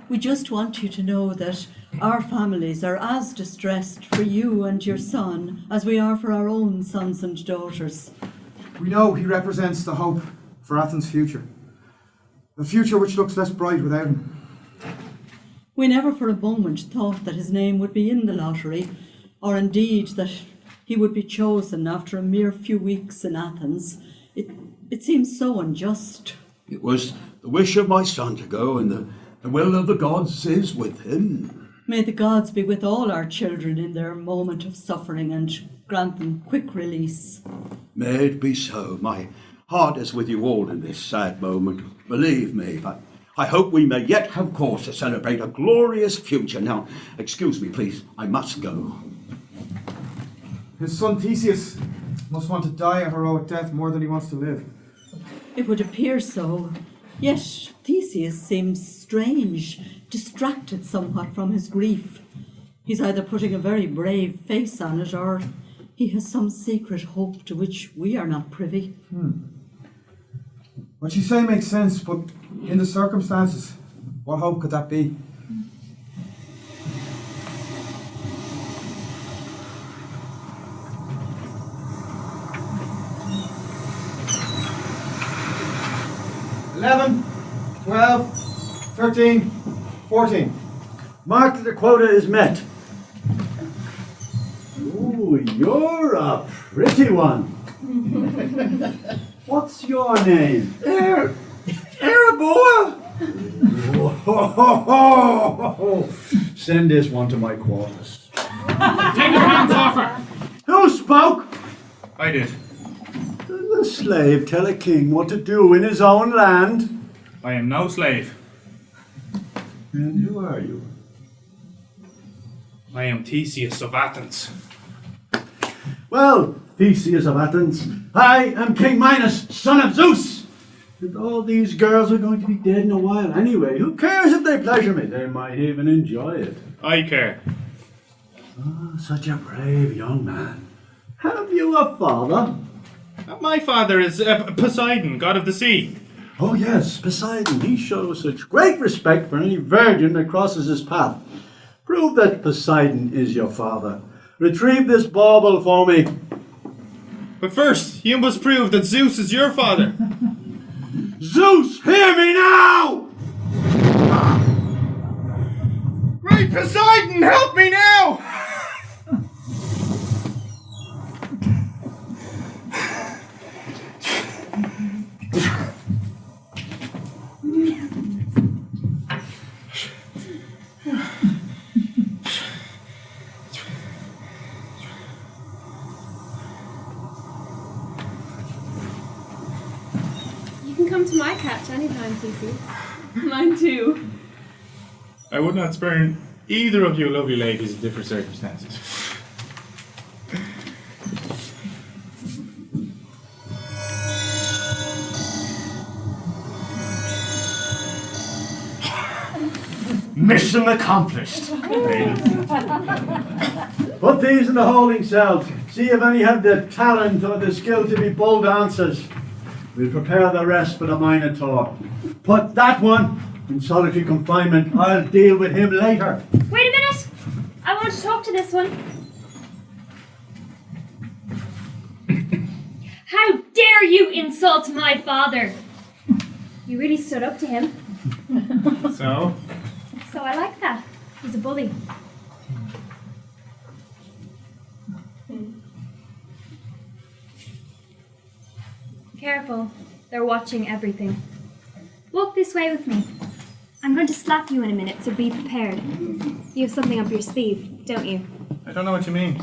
we just want you to know that our families are as distressed for you and your son as we are for our own sons and daughters. We know he represents the hope for Athens' future. A future which looks less bright without him. We never for a moment thought that his name would be in the lottery, or indeed that he would be chosen after a mere few weeks in Athens. It seems so unjust. It was the wish of my son to go, and the will of the gods is with him. May the gods be with all our children in their moment of suffering and grant them quick release. May it be so. My heart is with you all in this sad moment, believe me, but I hope we may yet have cause to celebrate a glorious future. Now, excuse me, please, I must go. His son Theseus must want to die a heroic death more than he wants to live. It would appear so. Yet Theseus seems strange, distracted somewhat from his grief. He's either putting a very brave face on it, or he has some secret hope to which we are not privy. What you say makes sense, but in the circumstances, what hope could that be? $11, $12, $13, $14. Mark that the quota is met. Ooh, you're a pretty one. What's your name? Araboa! Send this one to my quarters. Take your hands off her! Who spoke? I did. Does the slave tell a king what to do in his own land? I am no slave. And who are you? I am Theseus of Athens. Well, Theseus of Athens, I am King Minos, son of Zeus. And all these girls are going to be dead in a while anyway. Who cares if they pleasure me? They might even enjoy it. I care. Oh, such a brave young man. Have you a father? My father is Poseidon, god of the sea. Oh yes, Poseidon. He shows such great respect for any virgin that crosses his path. Prove that Poseidon is your father. Retrieve this bauble for me. But first, you must prove that Zeus is your father. Zeus, hear me now! Great Poseidon, help me now! catch anytime, Theseus. Mine too. I would not spurn either of you lovely ladies in different circumstances. Mission accomplished. Put these in the holding cells. See if any have the talent or the skill to be bull dancers. We'll prepare the rest for the Minotaur. Put that one in solitary confinement. I'll deal with him later. Wait a minute! I want to talk to this one. How dare you insult my father? You really stood up to him. So? So I like that. He's a bully. Careful. They're watching everything. Walk this way with me. I'm going to slap you in a minute, so be prepared. You have something up your sleeve, don't you? I don't know what you mean.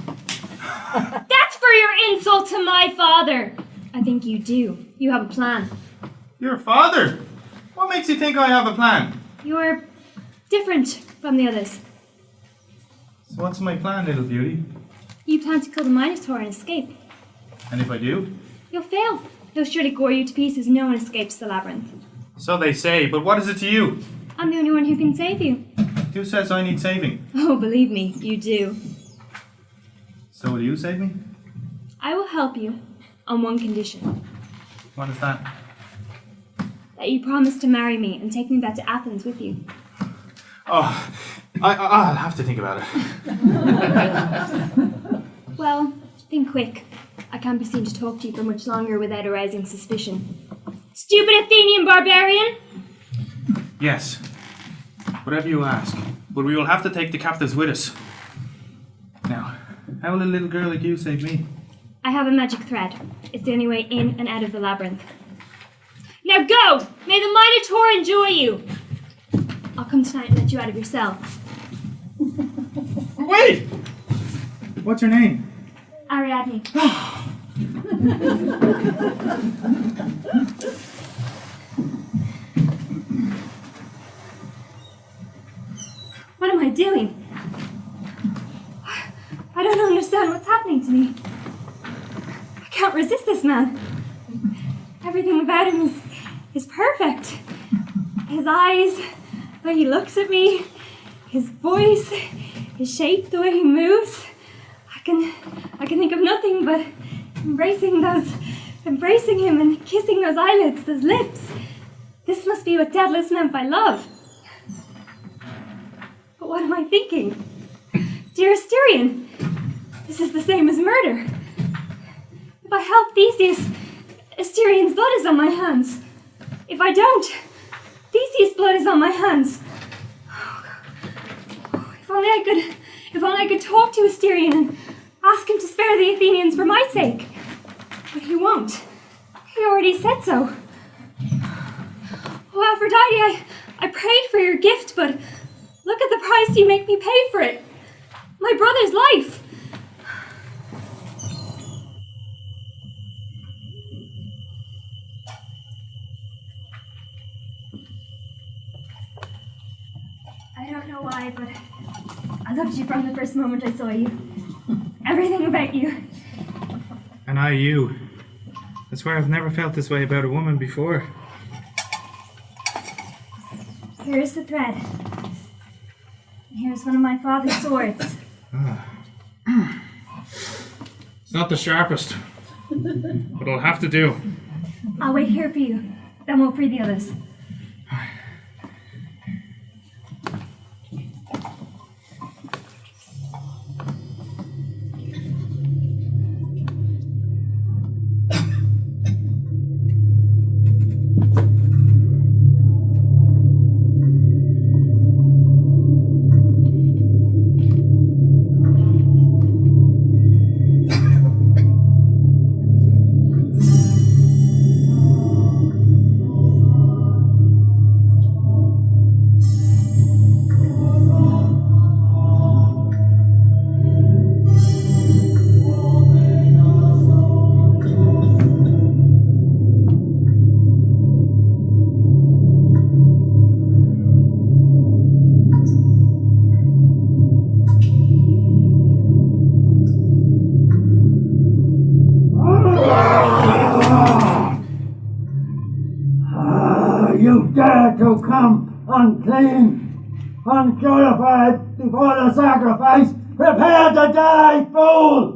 That's for your insult to my father! I think you do. You have a plan. Your father? What makes you think I have a plan? You're different from the others. So what's my plan, little beauty? You plan to kill the Minotaur and escape. And if I do? You'll fail. He'll surely gore you to pieces. No one escapes the labyrinth. So they say, but what is it to you? I'm the only one who can save you. Who says I need saving? Oh, believe me, you do. So will you save me? I will help you on one condition. What is that? That you promise to marry me and take me back to Athens with you. Oh, I'll have to think about it. Well, think quick. I can't be seen to talk to you for much longer without arousing suspicion. Stupid Athenian barbarian! Yes. Whatever you ask. But we will have to take the captives with us. Now, how will a little girl like you save me? I have a magic thread. It's the only way in and out of the labyrinth. Now go! May the Minotaur enjoy you! I'll come tonight and let you out of your cell. Wait! What's your name? Ariadne. What am I doing? I don't understand what's happening to me. I can't resist this man. Everything about him is perfect. His eyes, the way he looks at me, his voice, his shape, the way he moves. I can think of nothing but embracing him and kissing those eyelids, those lips. This must be what Daedalus meant by love. But what am I thinking? Dear Asterion, this is the same as murder. If I help Theseus, Asterion's blood is on my hands. If I don't, Theseus' blood is on my hands. If only I could talk to Asterion and ask him to spare the Athenians for my sake. But he won't. He already said so. Oh, Aphrodite, I prayed for your gift, but look at the price you make me pay for it. My brother's life. I don't know why, but I loved you from the first moment I saw you. Everything about you. And I you. I swear I've never felt this way about a woman before. Here's the thread. And here's one of my father's swords. It's not the sharpest, but it'll have to do. I'll wait here for you. Then we'll free the others. come unclean, unpurified before the sacrifice. Prepare to die, fool!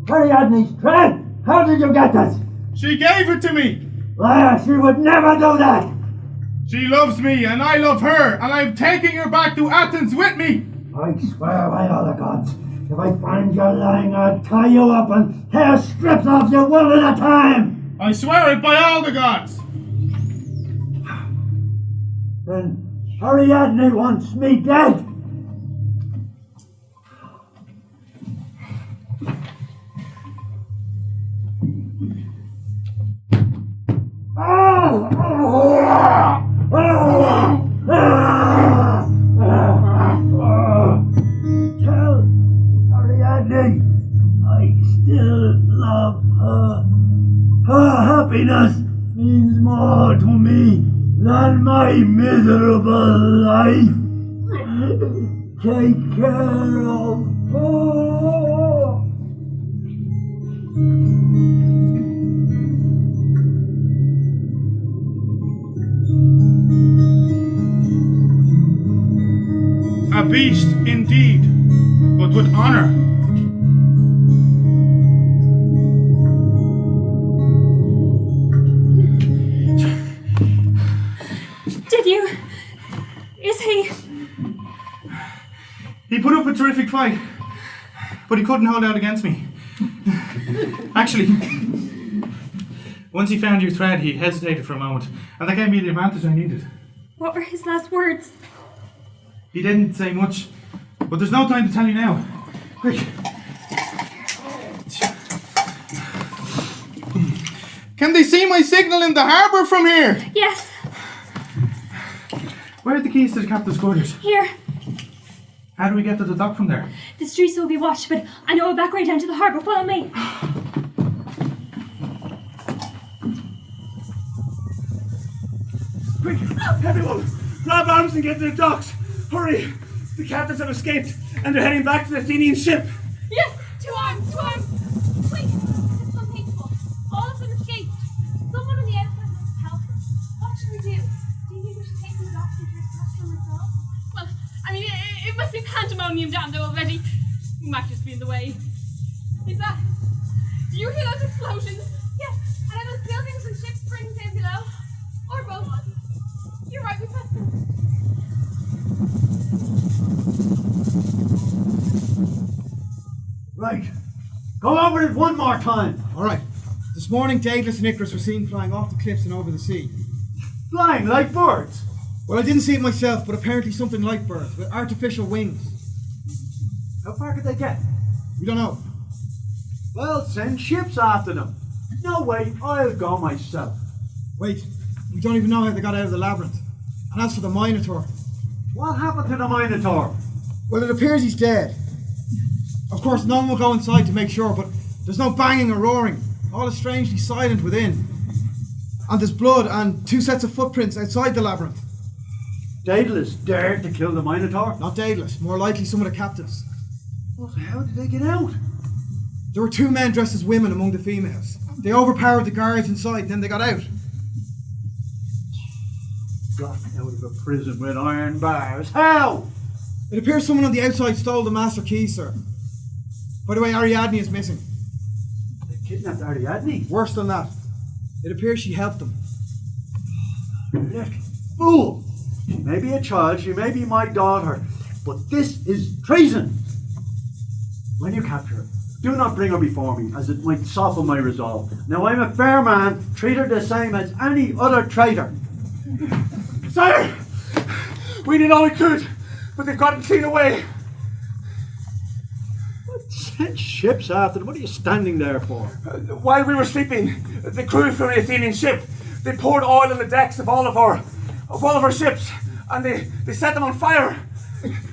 Ariadne's thread! How did you get this? She gave it to me! Liar, she would never do that! She loves me and I love her, and I'm taking her back to Athens with me! I swear by all the gods, if I find you lying, I'll tie you up and tear strips off you one at a time! I swear it by all the gods! Then Ariadne wants me dead! Tell Ariadne I still love her. Her happiness means more to me than my miserable life. Take care of her. A beast indeed, but with honor. Did you? Is he? He put up a terrific fight, but he couldn't hold out against me. Actually, once he found your thread, he hesitated for a moment, and that gave me the advantage I needed. What were his last words? He didn't say much, but there's no time to tell you now. Quick. Can they see my signal in the harbour from here? Yes. Where are the keys to the captain's quarters? Here. How do we get to the dock from there? The streets will be watched, but I know a back way down to the harbour. Follow me. Quick, everyone, grab arms and get to the docks. Hurry! The captains have escaped, and they're heading back to the Athenian ship. Yes! 2 arms! 2 arms! Wait! It's unthinkable. All of them escaped. Someone on the outside must help them. What should we do? Do you think we should take them docks and trespass them ourselves? Well, I mean, it must be pandemonium down there already. We might just be in the way. Is that... Do you hear those explosions? Yes. And are those buildings and ship springs down below? Or both? You're right, we must... Right. Go over it one more time. All right. This morning, Daedalus and Icarus were seen flying off the cliffs and over the sea. Flying like birds. Well, I didn't see it myself, but apparently something like birds, with artificial wings. How far could they get? We don't know. Well, send ships after them. No, wait, I'll go myself. Wait, we don't even know how they got out of the labyrinth. And as for the Minotaur... What happened to the Minotaur? Well, it appears he's dead. Of course, no one will go inside to make sure, but there's no banging or roaring. All is strangely silent within. And there's blood and 2 sets of footprints outside the labyrinth. Daedalus dared to kill the Minotaur? Not Daedalus, more likely some of the captives. Well, how did they get out? There were 2 men dressed as women among the females. They overpowered the guards inside, then they got out. Got out of a prison with iron bars. How? It appears someone on the outside stole the master key, sir. By the way, Ariadne is missing. They kidnapped Ariadne? Worse than that. It appears she helped them. Look, fool! She may be a child, she may be my daughter, but this is treason! When you capture her, do not bring her before me, as it might soften my resolve. Now I'm a fair man, treat her the same as any other traitor. Sire! We did all we could, but they've gotten clean away. Send ships after them. What are you standing there for? While we were sleeping, the crew from the Athenian ship, they poured oil on the decks of all of our ships, and they set them on fire.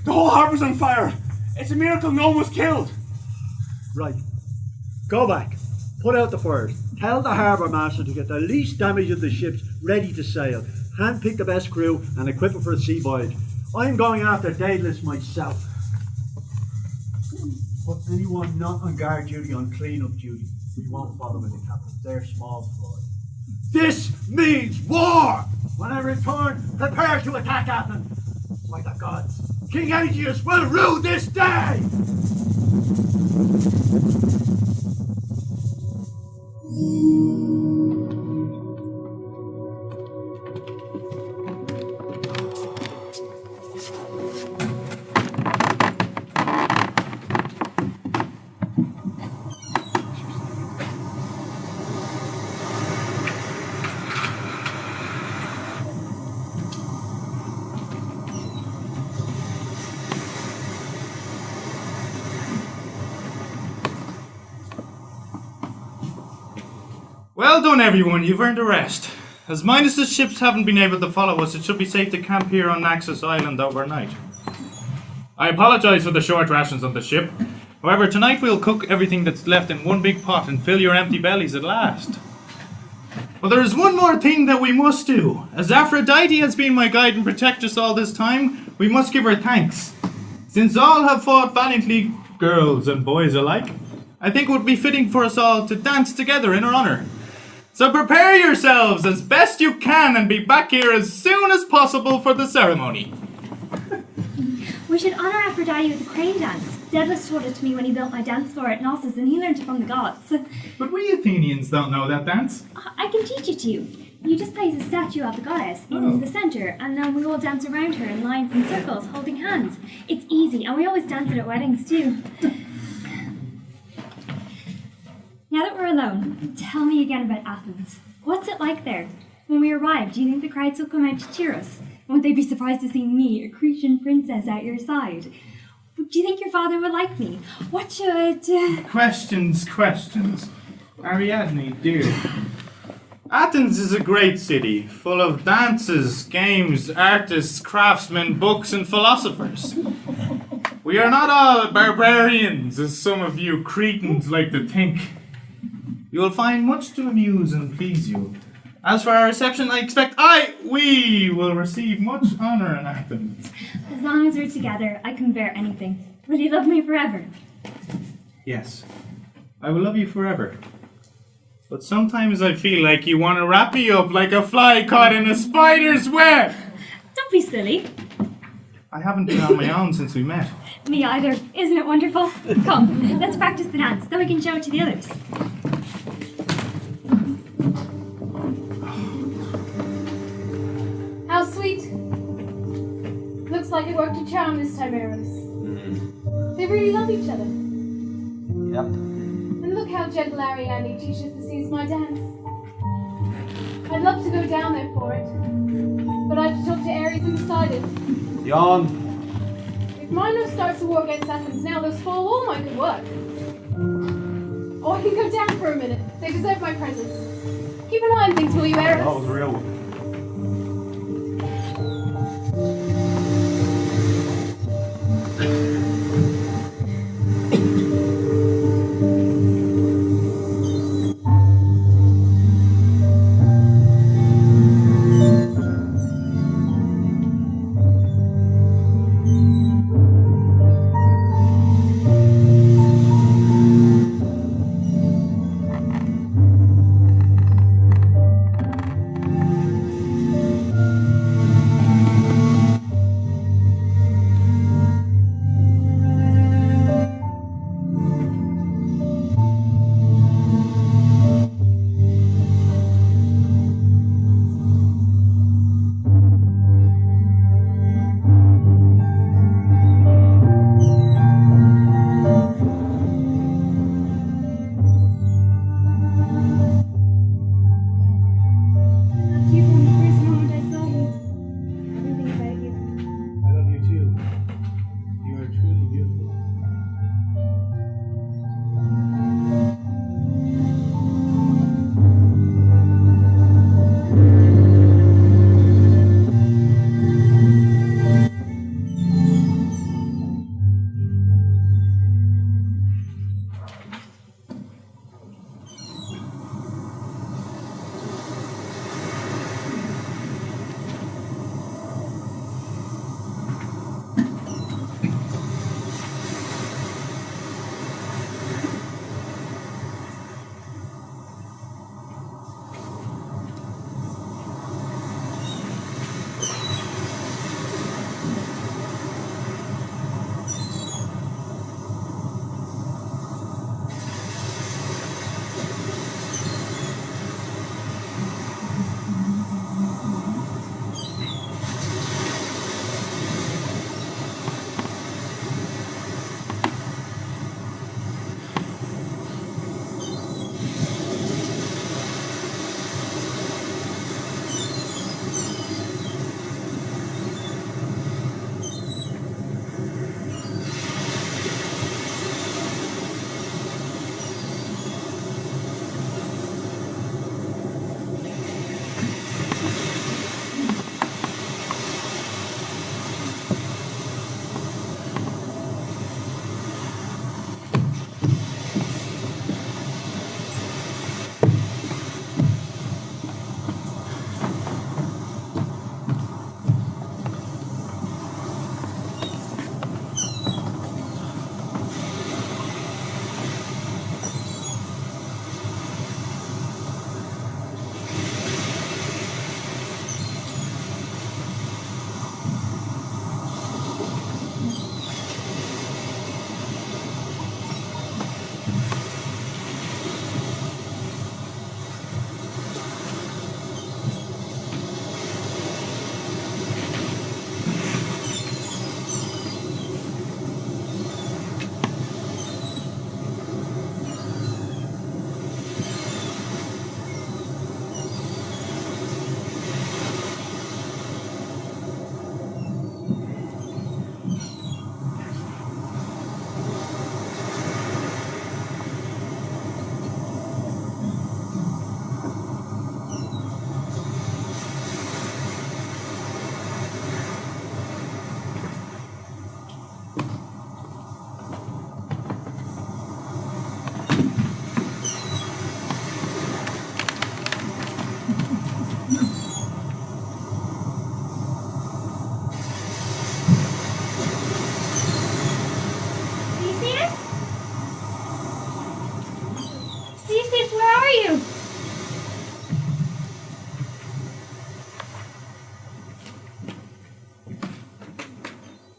The whole harbour's on fire. It's a miracle no one was killed. Right. Go back. Put out the fires. Tell the harbour master to get the least damage of the ships ready to sail. Handpick the best crew and equip it for a sea voyage. I'm going after Daedalus myself. Put anyone not on guard duty on clean-up duty. We won't bother with the captains. They're small fry. This means war! When I return, prepare to attack Athens. By the gods, King Aegeus will rue this day! Well done, everyone. You've earned a rest. As Minos' ships haven't been able to follow us, it should be safe to camp here on Naxos Island overnight. I apologise for the short rations on the ship. However, tonight we'll cook everything that's left in one big pot and fill your empty bellies at last. But there is one more thing that we must do. As Aphrodite has been my guide and protectress all this time, we must give her thanks. Since all have fought valiantly, girls and boys alike, I think it would be fitting for us all to dance together in her honour. So prepare yourselves as best you can and be back here as soon as possible for the ceremony. We should honour Aphrodite with a crane dance. Daedalus taught it to me when he built my dance floor at Knossos, and he learned it from the gods. But we Athenians don't know that dance. I can teach it to you. You just place a statue of the goddess in the centre, and then we all dance around her in lines and circles, holding hands. It's easy, and we always dance it at weddings too. Now that we're alone, tell me again about Athens. What's it like there? When we arrive, do you think the crowds will come out to cheer us? Won't they be surprised to see me, a Cretan princess, at your side? Do you think your father will like me? What should... Questions. Ariadne, dear. Athens is a great city, full of dances, games, artists, craftsmen, books, and philosophers. We are not all barbarians, as some of you Cretans like to think. You will find much to amuse and please you. As for our reception, I expect we will receive much honour in Athens. As long as we're together, I can bear anything. Will you love me forever? Yes, I will love you forever. But sometimes I feel like you want to wrap me up like a fly caught in a spider's web. Don't be silly. I haven't been on my own since we met. Me either. Isn't it wonderful? Come, let's practice the dance, then we can show it to the others. How sweet. Looks like it worked a charm this time, Eros. They really love each other. Yep. And look how gentle Ariadne teaches Theseus my dance. I'd love to go down there for it, but I have to talk to Ares and Poseidon. Yawn. If Minos starts a war against Athens now, those four wallmen could work. Oh, I can go down for a minute. They deserve my presence. Keep an eye on things, will you, Eros? That was a real one.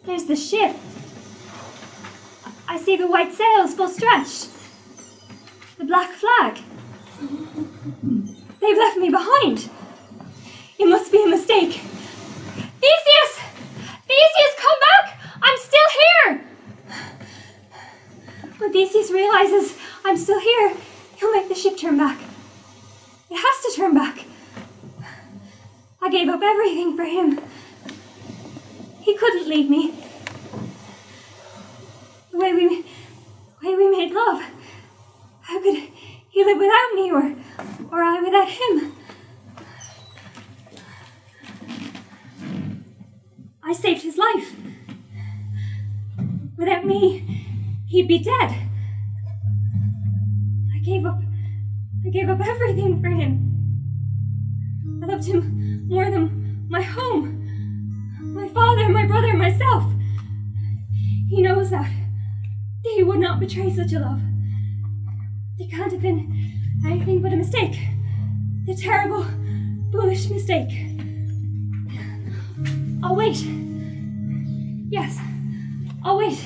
There's the ship. I see the white sails full stretched. The black flag. They've left me behind. It must be a mistake. Theseus! Theseus, come back! I'm still here! When Theseus realizes I'm still here, he'll make the ship turn back. It has to turn back. I gave up everything for him. He couldn't leave me. The way we made love. How could he live without me or I without him? I saved his life. Without me, he'd be dead. I gave up everything for him. I loved him more than my home, my father, my brother, myself. He knows that. He would not betray such a love. It can't have been anything but a mistake. A terrible, foolish mistake. I'll wait. Yes, I'll wait.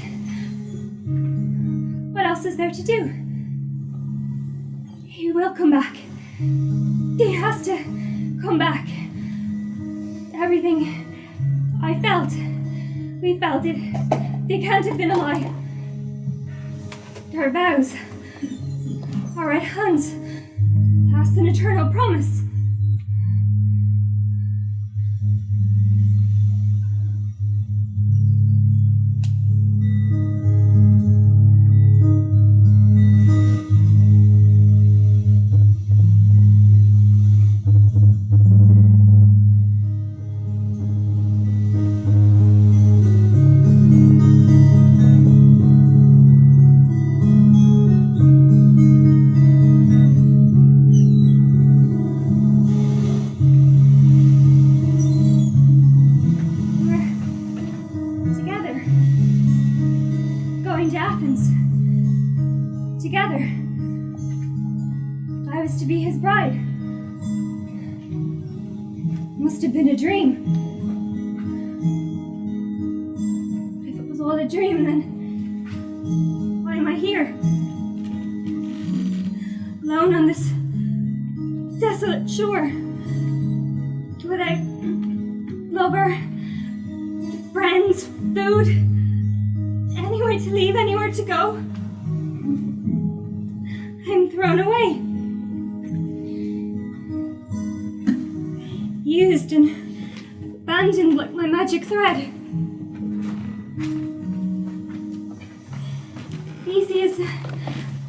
What else is there to do? He will come back. He has to come back. Everything I felt, we felt it. They can't have been a lie. Our vows, our red hands, past an eternal promise. Must have been a dream. If it was all a dream, then why am I here? Alone on this desolate shore. Without lover, friends, food, anywhere to leave, anywhere to go. I'm thrown away. Used and abandoned like my magic thread. Theseus,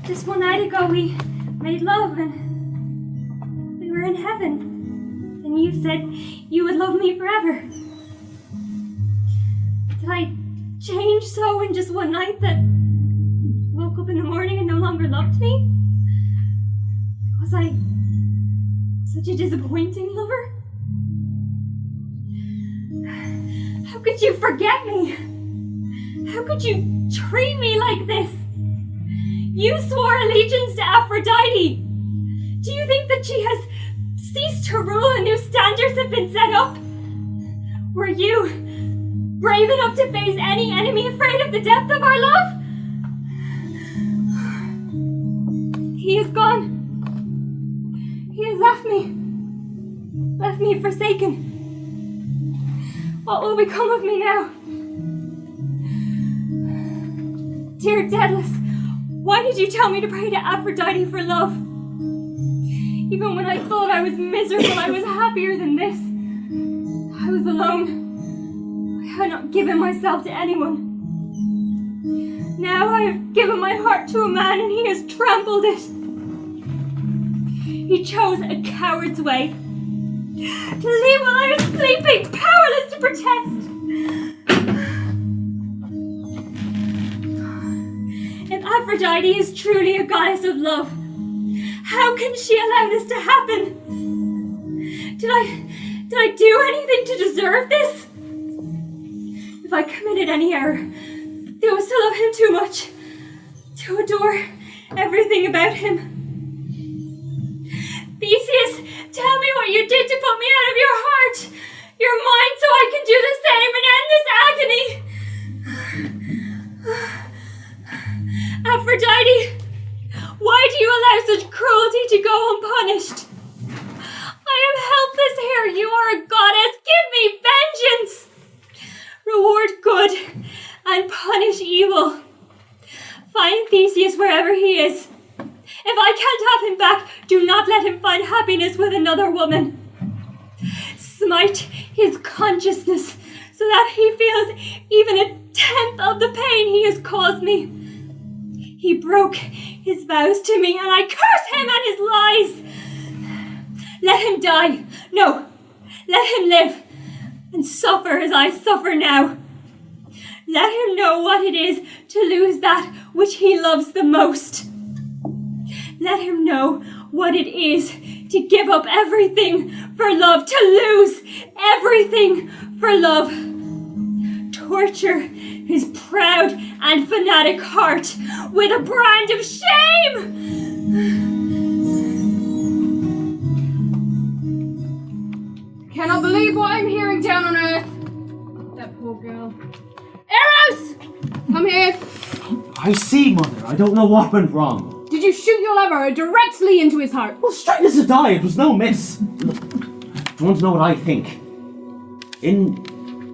just one night ago we made love and we were in heaven. And you said you would love me forever. Did I change so in just one night that you woke up in the morning and no longer loved me? Was I such a disappointing lover? How could you forget me? How could you treat me like this? You swore allegiance to Aphrodite. Do you think that she has ceased to rule and new standards have been set up? Were you brave enough to face any enemy afraid of the depth of our love? He is gone. He has left me forsaken. What will become of me now? Dear Daedalus, why did you tell me to pray to Aphrodite for love? Even when I thought I was miserable, I was happier than this. I was alone. I had not given myself to anyone. Now I have given my heart to a man and he has trampled it. He chose a coward's way. To leave while I was sleeping, powerless to protest. If Aphrodite is truly a goddess of love, how can she allow this to happen? Did I do anything to deserve this? If I committed any error, it was to love him too much, to adore everything about him. Theseus, tell me what you did to put me out of your heart, your mind, so I can do the same and end this agony. Aphrodite, why do you allow such cruelty to go unpunished? I am helpless here. You are a goddess. Give me vengeance. Reward good and punish evil. Find Theseus wherever he is. If I can't have him back, do not let him find happiness with another woman. Smite his consciousness so that he feels even a tenth of the pain he has caused me. He broke his vows to me, and I curse him and his lies. Let him die. No, let him live and suffer as I suffer now. Let him know what it is to lose that which he loves the most. Let him know what it is to give up everything for love, to lose everything for love. Torture his proud and fanatic heart with a brand of shame. Cannot believe what I'm hearing down on Earth. That poor girl. Eros! Come here. I see, Mother. I don't know what went wrong. Did you shoot your lover directly into his heart? Well, straight as a die. It was no miss. Look, do you want to know what I think? In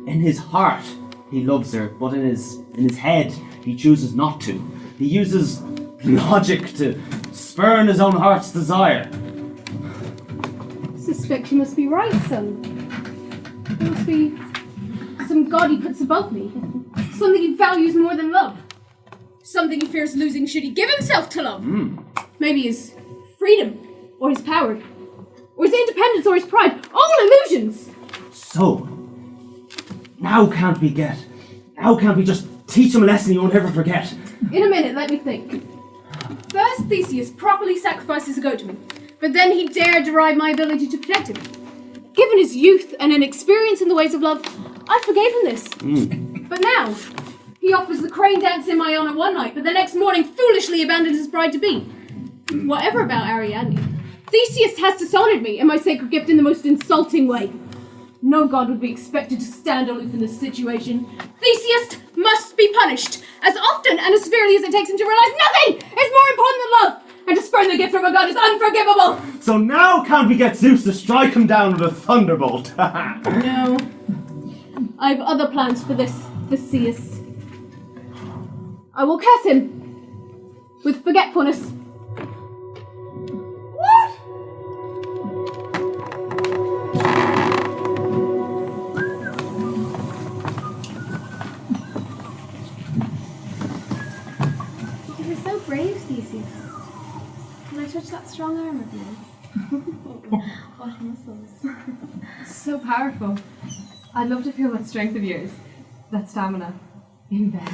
his heart, he loves her, but in his head, he chooses not to. He uses logic to spurn his own heart's desire. Suspect you must be right, son. There must be some god he puts above me. Something he values more than love. Something he fears losing should he give himself to love. Maybe his freedom, or his power, or his independence, or his pride. All illusions! So, now can't we just teach him a lesson he won't ever forget? In a minute, let me think. First, Theseus properly sacrifices a goat to me, but then he dared deride my ability to protect him. Given his youth and inexperience in the ways of love, I forgave him this. But now, he offers the crane dance in my honor one night, but the next morning foolishly abandons his bride-to-be. Whatever about Ariadne, Theseus has dishonored me and my sacred gift in the most insulting way. No god would be expected to stand aloof in this situation. Theseus must be punished, as often and as severely as it takes him to realize nothing is more important than love, and to spurn the gift from a god is unforgivable. So now can't we get Zeus to strike him down with a thunderbolt? No. I have other plans for this, Theseus. I will curse him with forgetfulness. What? You were so brave, Theseus. Can I touch that strong arm of yours? What muscles. So powerful. I'd love to feel that strength of yours, that stamina, in bed.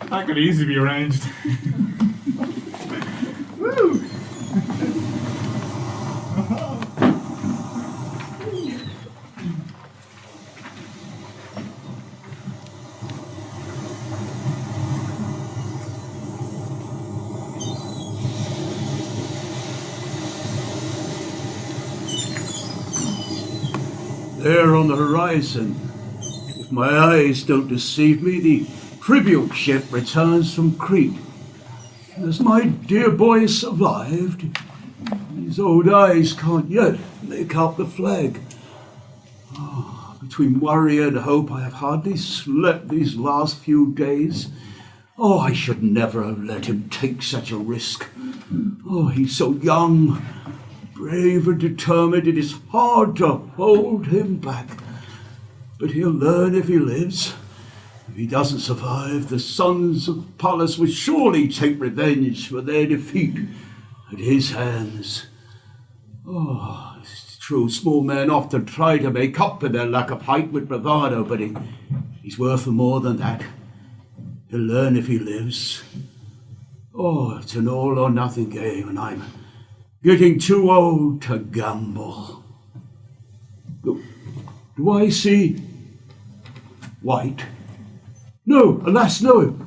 That could easily be arranged. Woo! There on the horizon, if my eyes don't deceive me, the tribute ship returns from Crete. Has my dear boy survived? These old eyes can't yet make out the flag. Oh, between worry and hope, I have hardly slept these last few days. Oh, I should never have let him take such a risk. Oh, he's so young, brave and determined, it is hard to hold him back. But he'll learn if he lives. If he doesn't survive, the sons of Pallas will surely take revenge for their defeat at his hands. Oh, it's true, small men often try to make up for their lack of height with bravado, but he's worth more than that. He'll learn if he lives. Oh, it's an all or nothing game, and I'm getting too old to gamble. Do I see white? No, alas, no.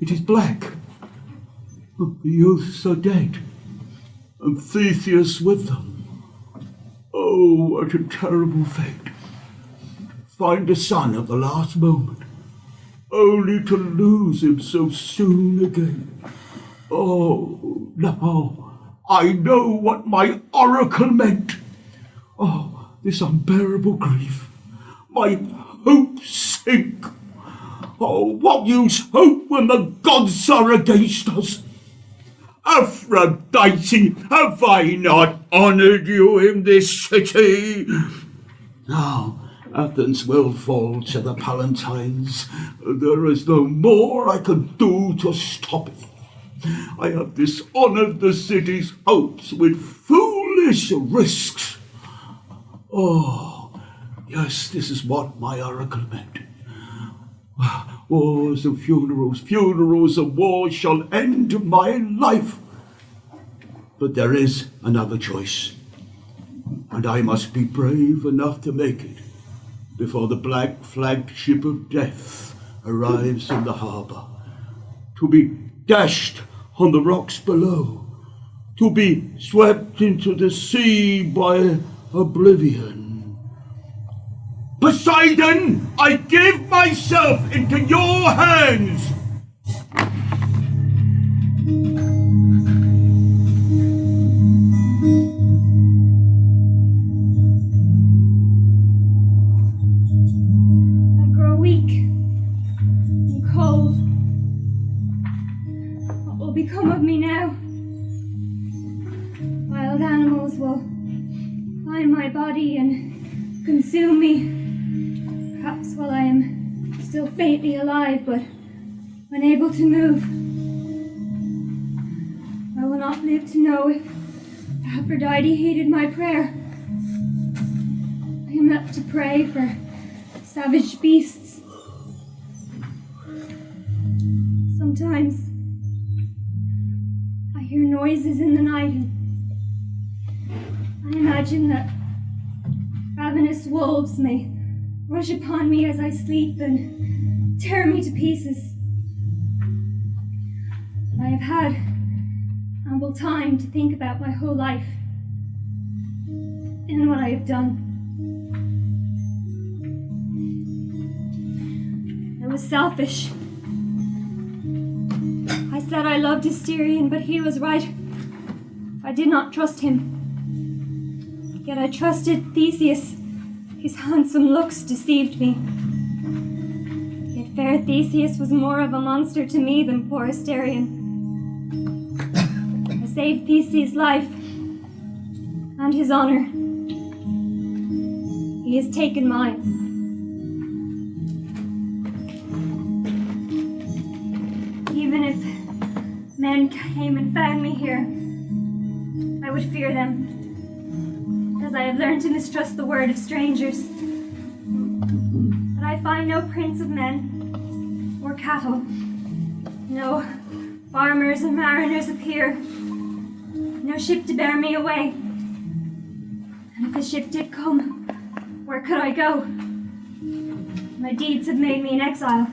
It is black. The youths are dead, and Theseus with them. Oh, what a terrible fate. Find a son at the last moment, only to lose him so soon again. Oh, now I know what my oracle meant. Oh, this unbearable grief. My hopes sink. Oh, what use hope when the gods are against us? Aphrodite, have I not honoured you in this city? Now, Athens will fall to the Palatines. There is no more I can do to stop it. I have dishonoured the city's hopes with foolish risks. Oh, yes, this is what my oracle meant. Wars and funerals and wars shall end my life. But there is another choice, and I must be brave enough to make it before the black flagged ship of death arrives in the harbour, to be dashed on the rocks below, to be swept into the sea by oblivion. Poseidon, I give myself into your hands! I grow weak and cold. What will become of me now? Wild animals will find my body and consume me. Perhaps while I am still faintly alive, but unable to move. I will not live to know if Aphrodite heeded my prayer. I am left to pray for savage beasts. Sometimes I hear noises in the night and I imagine that ravenous wolves may rush upon me as I sleep and tear me to pieces. I have had ample time to think about my whole life and what I have done. I was selfish. I said I loved Asterion, but he was right. I did not trust him. Yet I trusted Theseus. His handsome looks deceived me. Yet fair Theseus was more of a monster to me than poor Asterion. I saved Theseus' life and his honor. He has taken mine. Even if men came and found me here, I would fear them. As I have learned to mistrust the word of strangers. But I find no prince of men or cattle. No farmers and mariners appear. No ship to bear me away. And if a ship did come, where could I go? My deeds have made me an exile.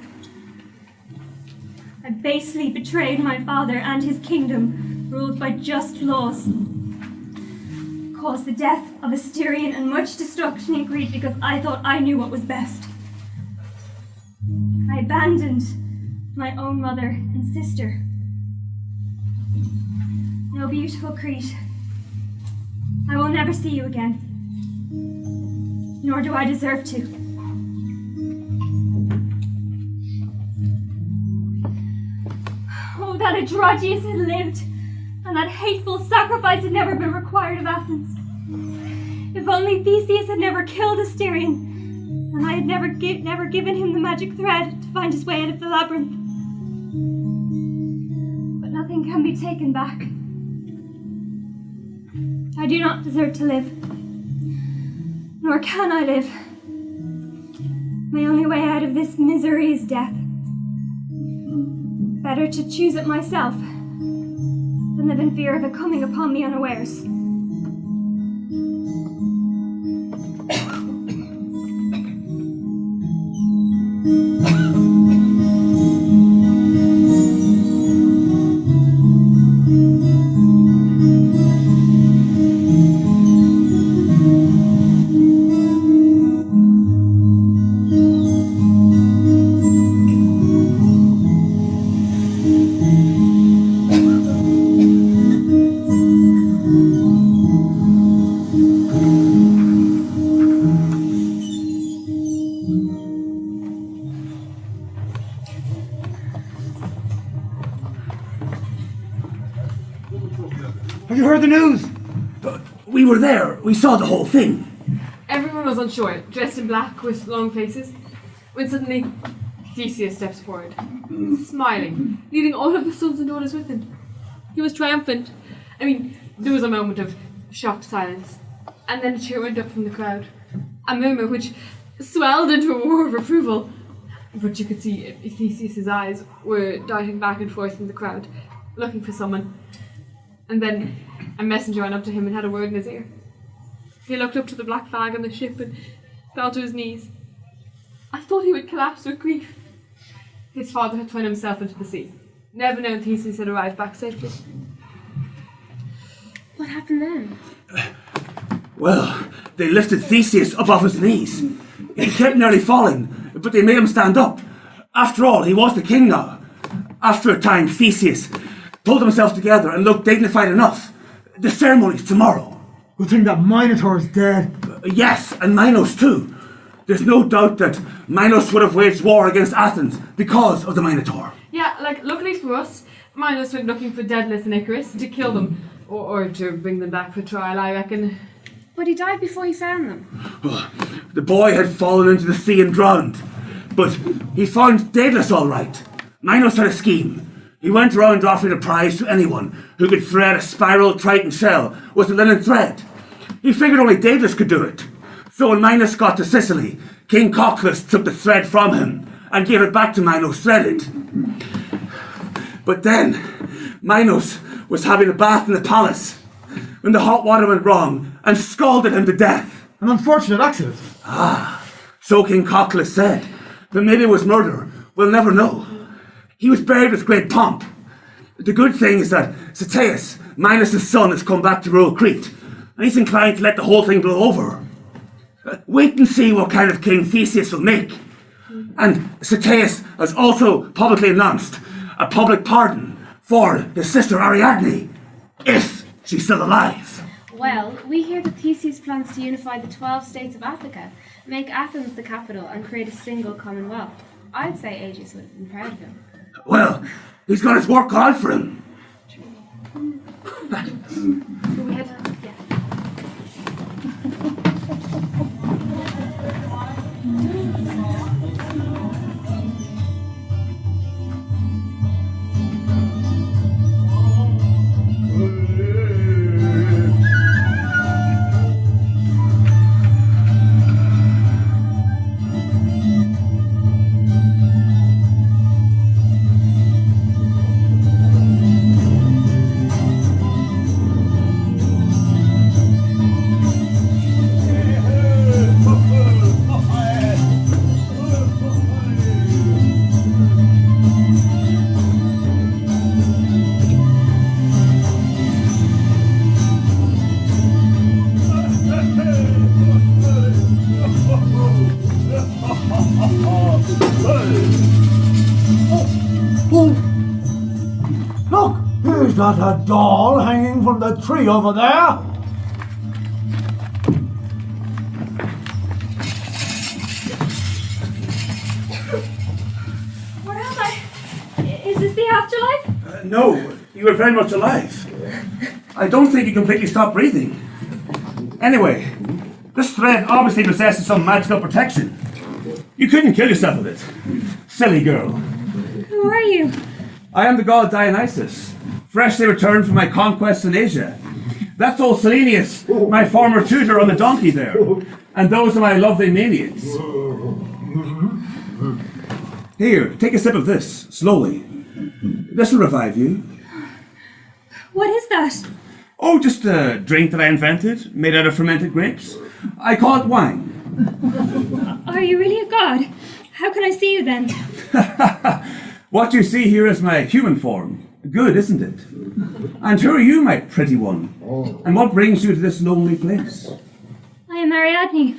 I basely betrayed my father and his kingdom, ruled by just laws. Caused the death of Asterion and much destruction and greed because I thought I knew what was best. I abandoned my own mother and sister. No beautiful Crete. I will never see you again. Nor do I deserve to. Oh, that Androgeus had lived! And that hateful sacrifice had never been required of Athens. If only Theseus had never killed Asterion, and I had never given him the magic thread to find his way out of the labyrinth. But nothing can be taken back. I do not deserve to live, nor can I live. My only way out of this misery is death. Better to choose it myself than live in fear of it coming upon me unawares. Have you heard the news? We were there. We saw the whole thing. Everyone was on shore, dressed in black with long faces, when suddenly Theseus steps forward, smiling, leading all of the sons and daughters with him. He was triumphant. I mean, there was a moment of shocked silence, and then a cheer went up from the crowd. A murmur which swelled into a roar of approval. But you could see Theseus' eyes were darting back and forth in the crowd, looking for someone. And then a messenger went up to him and had a word in his ear. He looked up to the black flag on the ship and fell to his knees. I thought he would collapse with grief. His father had thrown himself into the sea, never known Theseus had arrived back safely. What happened then? Well, they lifted Theseus up off his knees. He kept nearly falling, but they made him stand up. After all, he was the king now. After a time, Theseus pulled himself together and looked dignified enough. The ceremony's tomorrow. We think that Minotaur is dead. Yes, and Minos too. There's no doubt that Minos would have waged war against Athens because of the Minotaur. Yeah, like, luckily for us, Minos went looking for Daedalus and Icarus to kill them, or to bring them back for trial, I reckon. But he died before he found them. The boy had fallen into the sea and drowned, but he found Daedalus all right. Minos had a scheme. He went around offering a prize to anyone who could thread a spiral Triton shell with a linen thread. He figured only Daedalus could do it. So when Minos got to Sicily, King Coclus took the thread from him and gave it back to Minos threaded. But then, Minos was having a bath in the palace when the hot water went wrong and scalded him to death. An unfortunate accident. So King Coclus said, but maybe it was murder. We'll never know. He was buried with great pomp. The good thing is that Theseus, Minos' son, has come back to rule Crete, and he's inclined to let the whole thing blow over. Wait and see what kind of king Theseus will make. And Theseus has also publicly announced a public pardon for his sister Ariadne, if she's still alive. Well, we hear that Theseus plans to unify the 12 states of Africa, make Athens the capital, and create a single commonwealth. I'd say Aegis would have been proud of him. Well, he's got his work cut out for him. Go ahead. Yeah. Look, here's that a doll hanging from the tree over there. What am I? Is this the afterlife? No, you were very much alive. I don't think you completely stopped breathing. Anyway, this thread obviously possesses some magical protection. You couldn't kill yourself with it. Silly girl. Who are you? I am the god Dionysus, freshly returned from my conquests in Asia. That's old Selenius, my former tutor on the donkey there. And those are my lovely Maids. Here, take a sip of this, slowly. This will revive you. What is that? Oh, just a drink that I invented, made out of fermented grapes. I call it wine. Are you really a god? How can I see you then? What you see here is my human form. Good, isn't it? And who are you, my pretty one? And what brings you to this lonely place? I am Ariadne,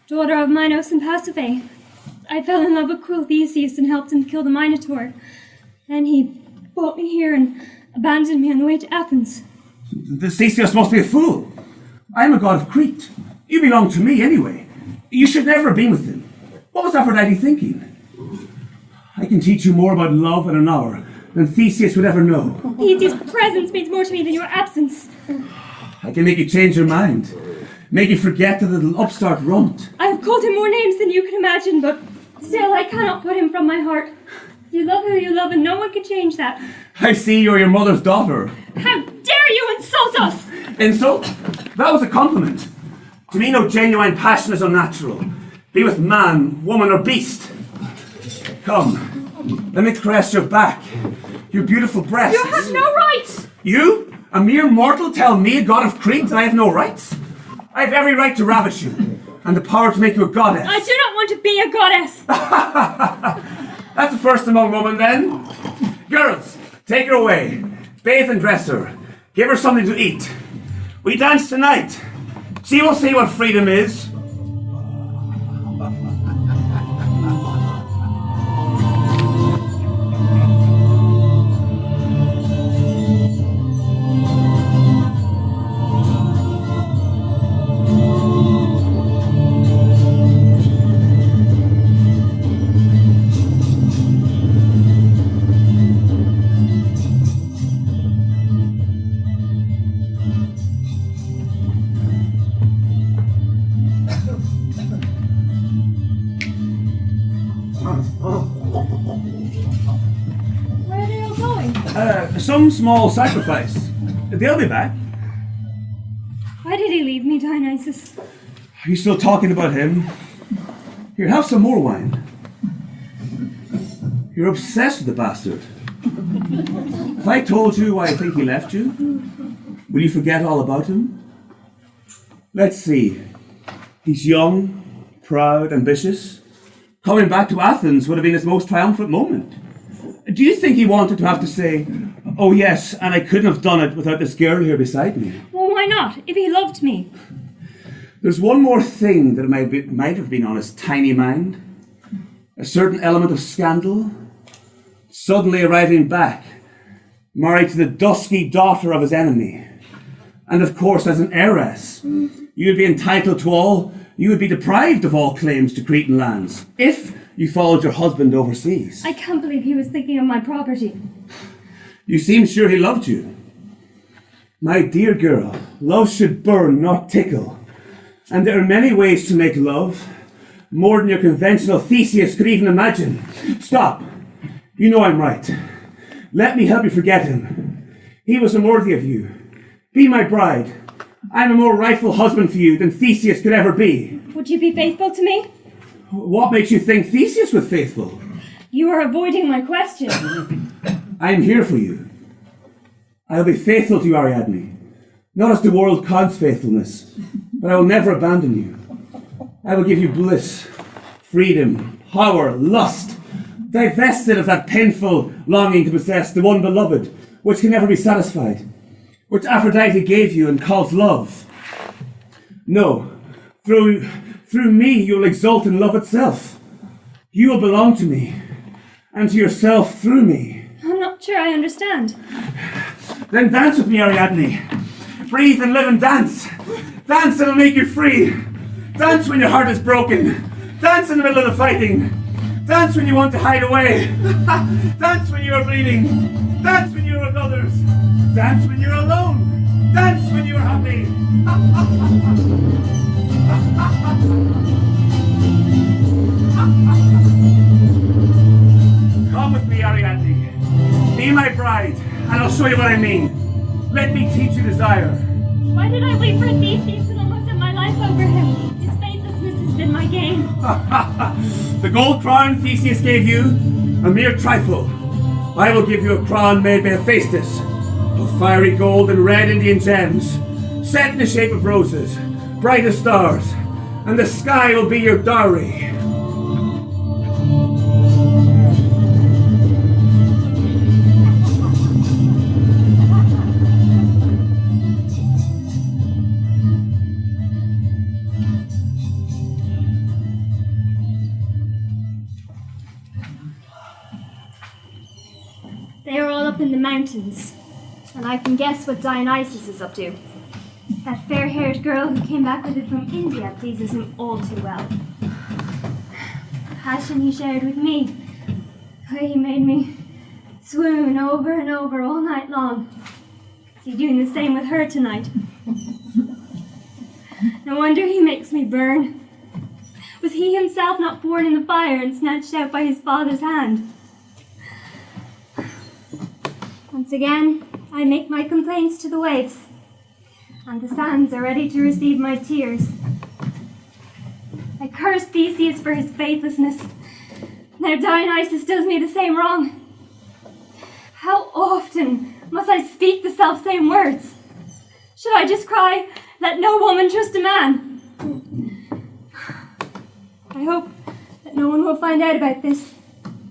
daughter of Minos and Pasiphae. I fell in love with cruel Theseus and helped him kill the Minotaur. Then he brought me here and abandoned me on the way to Athens. This Theseus must be a fool. I am a god of Crete. You belong to me anyway. You should never have been with him. What was Aphrodite thinking? I can teach you more about love in an hour, than Theseus would ever know. Theseus' presence means more to me than your absence. I can make you change your mind. Make you forget the little upstart runt. I've called him more names than you can imagine, but still I cannot put him from my heart. You love who you love, and no one can change that. I see you're your mother's daughter. How dare you insult us! Insult? That was a compliment. To me, no genuine passion is unnatural. Be with man, woman, or beast. Come, let me caress your back, your beautiful breasts. You have no right! You, a mere mortal, tell me, a god of Crete, that I have no rights? I have every right to ravish you, and the power to make you a goddess. I do not want to be a goddess! That's the first among women, then. Girls, take her away. Bathe and dress her. Give her something to eat. We dance tonight. She will see what freedom is. Some small sacrifice. They'll be back. Why did he leave me, Dionysus? Are you still talking about him? Here, have some more wine. You're obsessed with the bastard. If I told you why I think he left you, will you forget all about him? Let's see. He's young, proud, ambitious. Coming back to Athens would have been his most triumphant moment. Do you think he wanted to have to say, "Oh yes, and I couldn't have done it without this girl here beside me"? Well, why not, if he loved me? There's one more thing that might have been on his tiny mind. A certain element of scandal. Suddenly arriving back, married to the dusky daughter of his enemy. And of course, as an heiress, you would be entitled to all, you would be deprived of all claims to Cretan lands, if you followed your husband overseas. I can't believe he was thinking of my property. You seem sure he loved you. My dear girl, love should burn, not tickle. And there are many ways to make love, more than your conventional Theseus could even imagine. Stop. You know I'm right. Let me help you forget him. He was unworthy of you. Be my bride. I'm a more rightful husband for you than Theseus could ever be. Would you be faithful to me? What makes you think Theseus was faithful? You are avoiding my question. I am here for you. I will be faithful to you, Ariadne. Not as the world counts faithfulness, but I will never abandon you. I will give you bliss, freedom, power, lust, divested of that painful longing to possess the one beloved, which can never be satisfied, which Aphrodite gave you and calls love. No, through me you will exult in love itself. You will belong to me, and to yourself through me. I'm not sure I understand. Then dance with me, Ariadne. Breathe and live and dance. Dance and it'll make you free. Dance when your heart is broken. Dance in the middle of the fighting. Dance when you want to hide away. Dance when you are bleeding. Dance when you are with others. Dance when you're alone. Dance when you are happy. Come with me, Ariadne. Be my bride, and I'll show you what I mean. Let me teach you desire. Why did I wait for Theseus and almost set my life over him? His faithlessness has been my gain. The gold crown Theseus gave you, a mere trifle. I will give you a crown made by Hephaestus, of fiery gold and red Indian gems, set in the shape of roses, bright as stars, and the sky will be your dowry. They are all up in the mountains, and I can guess what Dionysus is up to. That fair-haired girl who came back with it from India pleases him all too well. The passion he shared with me, the way he made me swoon over and over all night long. Is he doing the same with her tonight? No wonder he makes me burn. Was he himself not born in the fire and snatched out by his father's hand? Once again, I make my complaints to the waves, and the sands are ready to receive my tears. I curse Theseus for his faithlessness. Now Dionysus does me the same wrong. How often must I speak the self-same words? Should I just cry, "Let no woman trust a man"? I hope that no one will find out about this,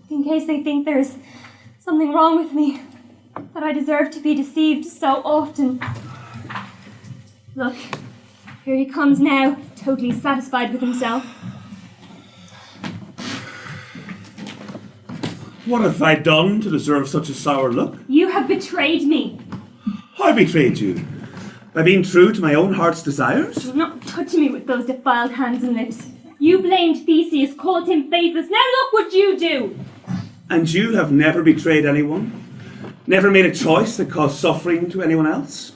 in case they think there's something wrong with me, that I deserve to be deceived so often. Look, here he comes now, totally satisfied with himself. What have I done to deserve such a sour look? You have betrayed me. I betrayed you? By being true to my own heart's desires? Do not touch me with those defiled hands and lips. You blamed Theseus, called him faithless. Now look what you do! And you have never betrayed anyone? Never made a choice that caused suffering to anyone else?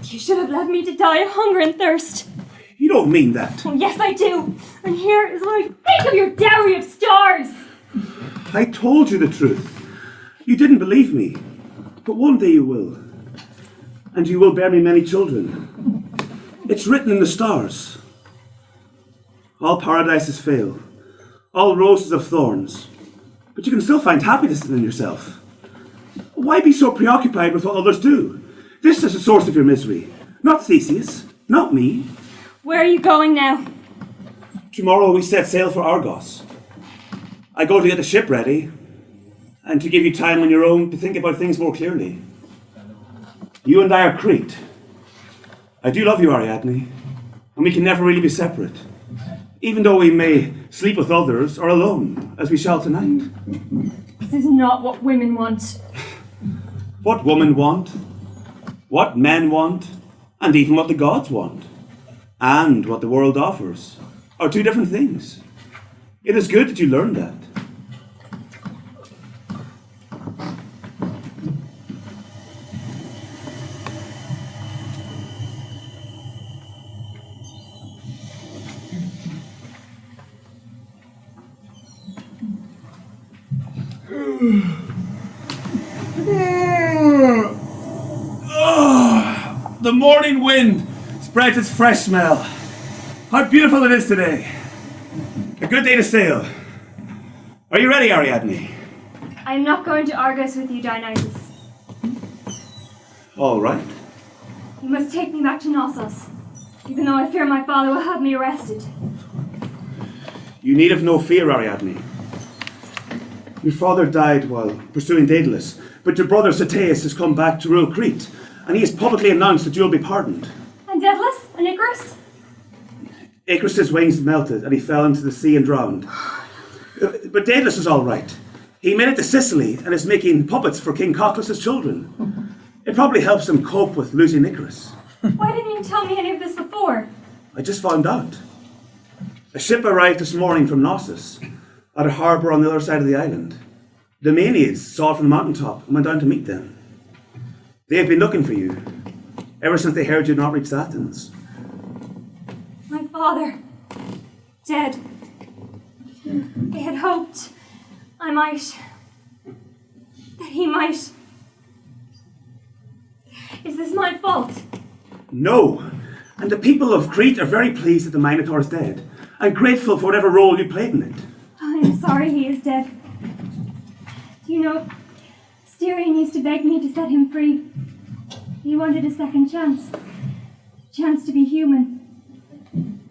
You should have left me to die of hunger and thirst. You don't mean that. Oh, yes, I do. And here is what I think of your dowry of stars. I told you the truth. You didn't believe me. But one day you will. And you will bear me many children. It's written in the stars. All paradises fail. All roses have thorns. But you can still find happiness in yourself. Why be so preoccupied with what others do? This is the source of your misery. Not Theseus. Not me. Where are you going now? Tomorrow we set sail for Argos. I go to get the ship ready, and to give you time on your own to think about things more clearly. You and I are Crete. I do love you, Ariadne, and we can never really be separate, even though we may sleep with others or alone, as we shall tonight. This is not what women want. What women want, what men want, and even what the gods want, and what the world offers, are two different things. It is good that you learn that. The morning wind spreads its fresh smell. How beautiful it is today. A good day to sail. Are you ready, Ariadne? I am not going to Argos with you, Dionysus. All right. You must take me back to Knossos, even though I fear my father will have me arrested. You need have no fear, Ariadne. Your father died while pursuing Daedalus, but your brother Theseus has come back to rule Crete, and he has publicly announced that you'll be pardoned. And Daedalus? And Icarus? Icarus' wings melted, and he fell into the sea and drowned. But Daedalus is all right. He made it to Sicily and is making puppets for King Coclus' children. It probably helps him cope with losing Icarus. Why didn't you tell me any of this before? I just found out. A ship arrived this morning from Knossos, at a harbour on the other side of the island. The Maynooths saw it from the mountaintop and went down to meet them. They have been looking for you, ever since they heard you had not reached Athens. My father, dead. They had hoped that he might. Is this my fault? No, and the people of Crete are very pleased that the Minotaur is dead, and grateful for whatever role you played in it. I am sorry he is dead. Do you know, Styrian used to beg me to set him free. He wanted a second chance. A chance to be human.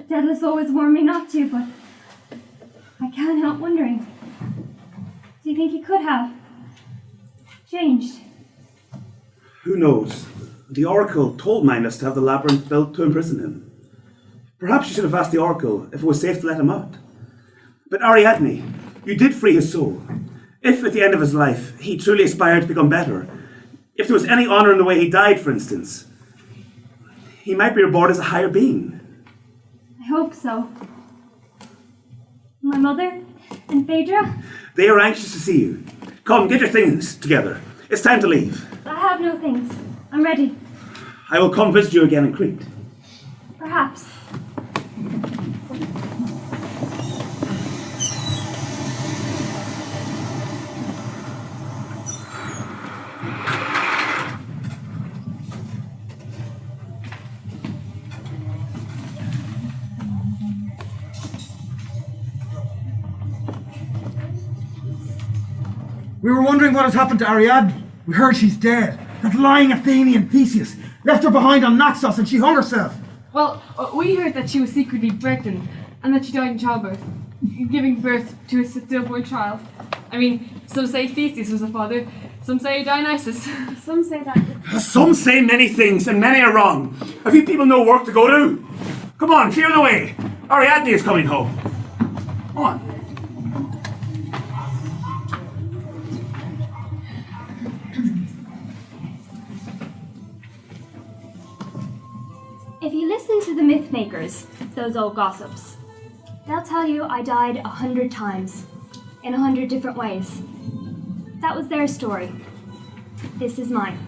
Daedalus always warned me not to, but I can't help wondering. Do you think he could have changed? Who knows? The Oracle told Minos to have the labyrinth built to imprison him. Perhaps you should have asked the Oracle if it was safe to let him out. But Ariadne, you did free his soul. If at the end of his life he truly aspired to become better, if there was any honour in the way he died, for instance, he might be reborn as a higher being. I hope so. My mother and Phaedra? They are anxious to see you. Come, get your things together. It's time to leave. I have no things. I'm ready. I will come visit you again in Crete. Perhaps. We were wondering what has happened to Ariadne. We heard she's dead. That lying Athenian Theseus left her behind on Naxos and she hung herself. Well, we heard that she was secretly pregnant and that she died in childbirth, giving birth to a stillborn child. I mean, some say Theseus was the father, some say Dionysus, some say that... Some say many things and many are wrong. Have you people no work to go to? Come on, clear the way. Ariadne is coming home. Come on. If you listen to the myth makers, those old gossips, they'll tell you I died 100 times, in 100 different ways. That was their story. This is mine.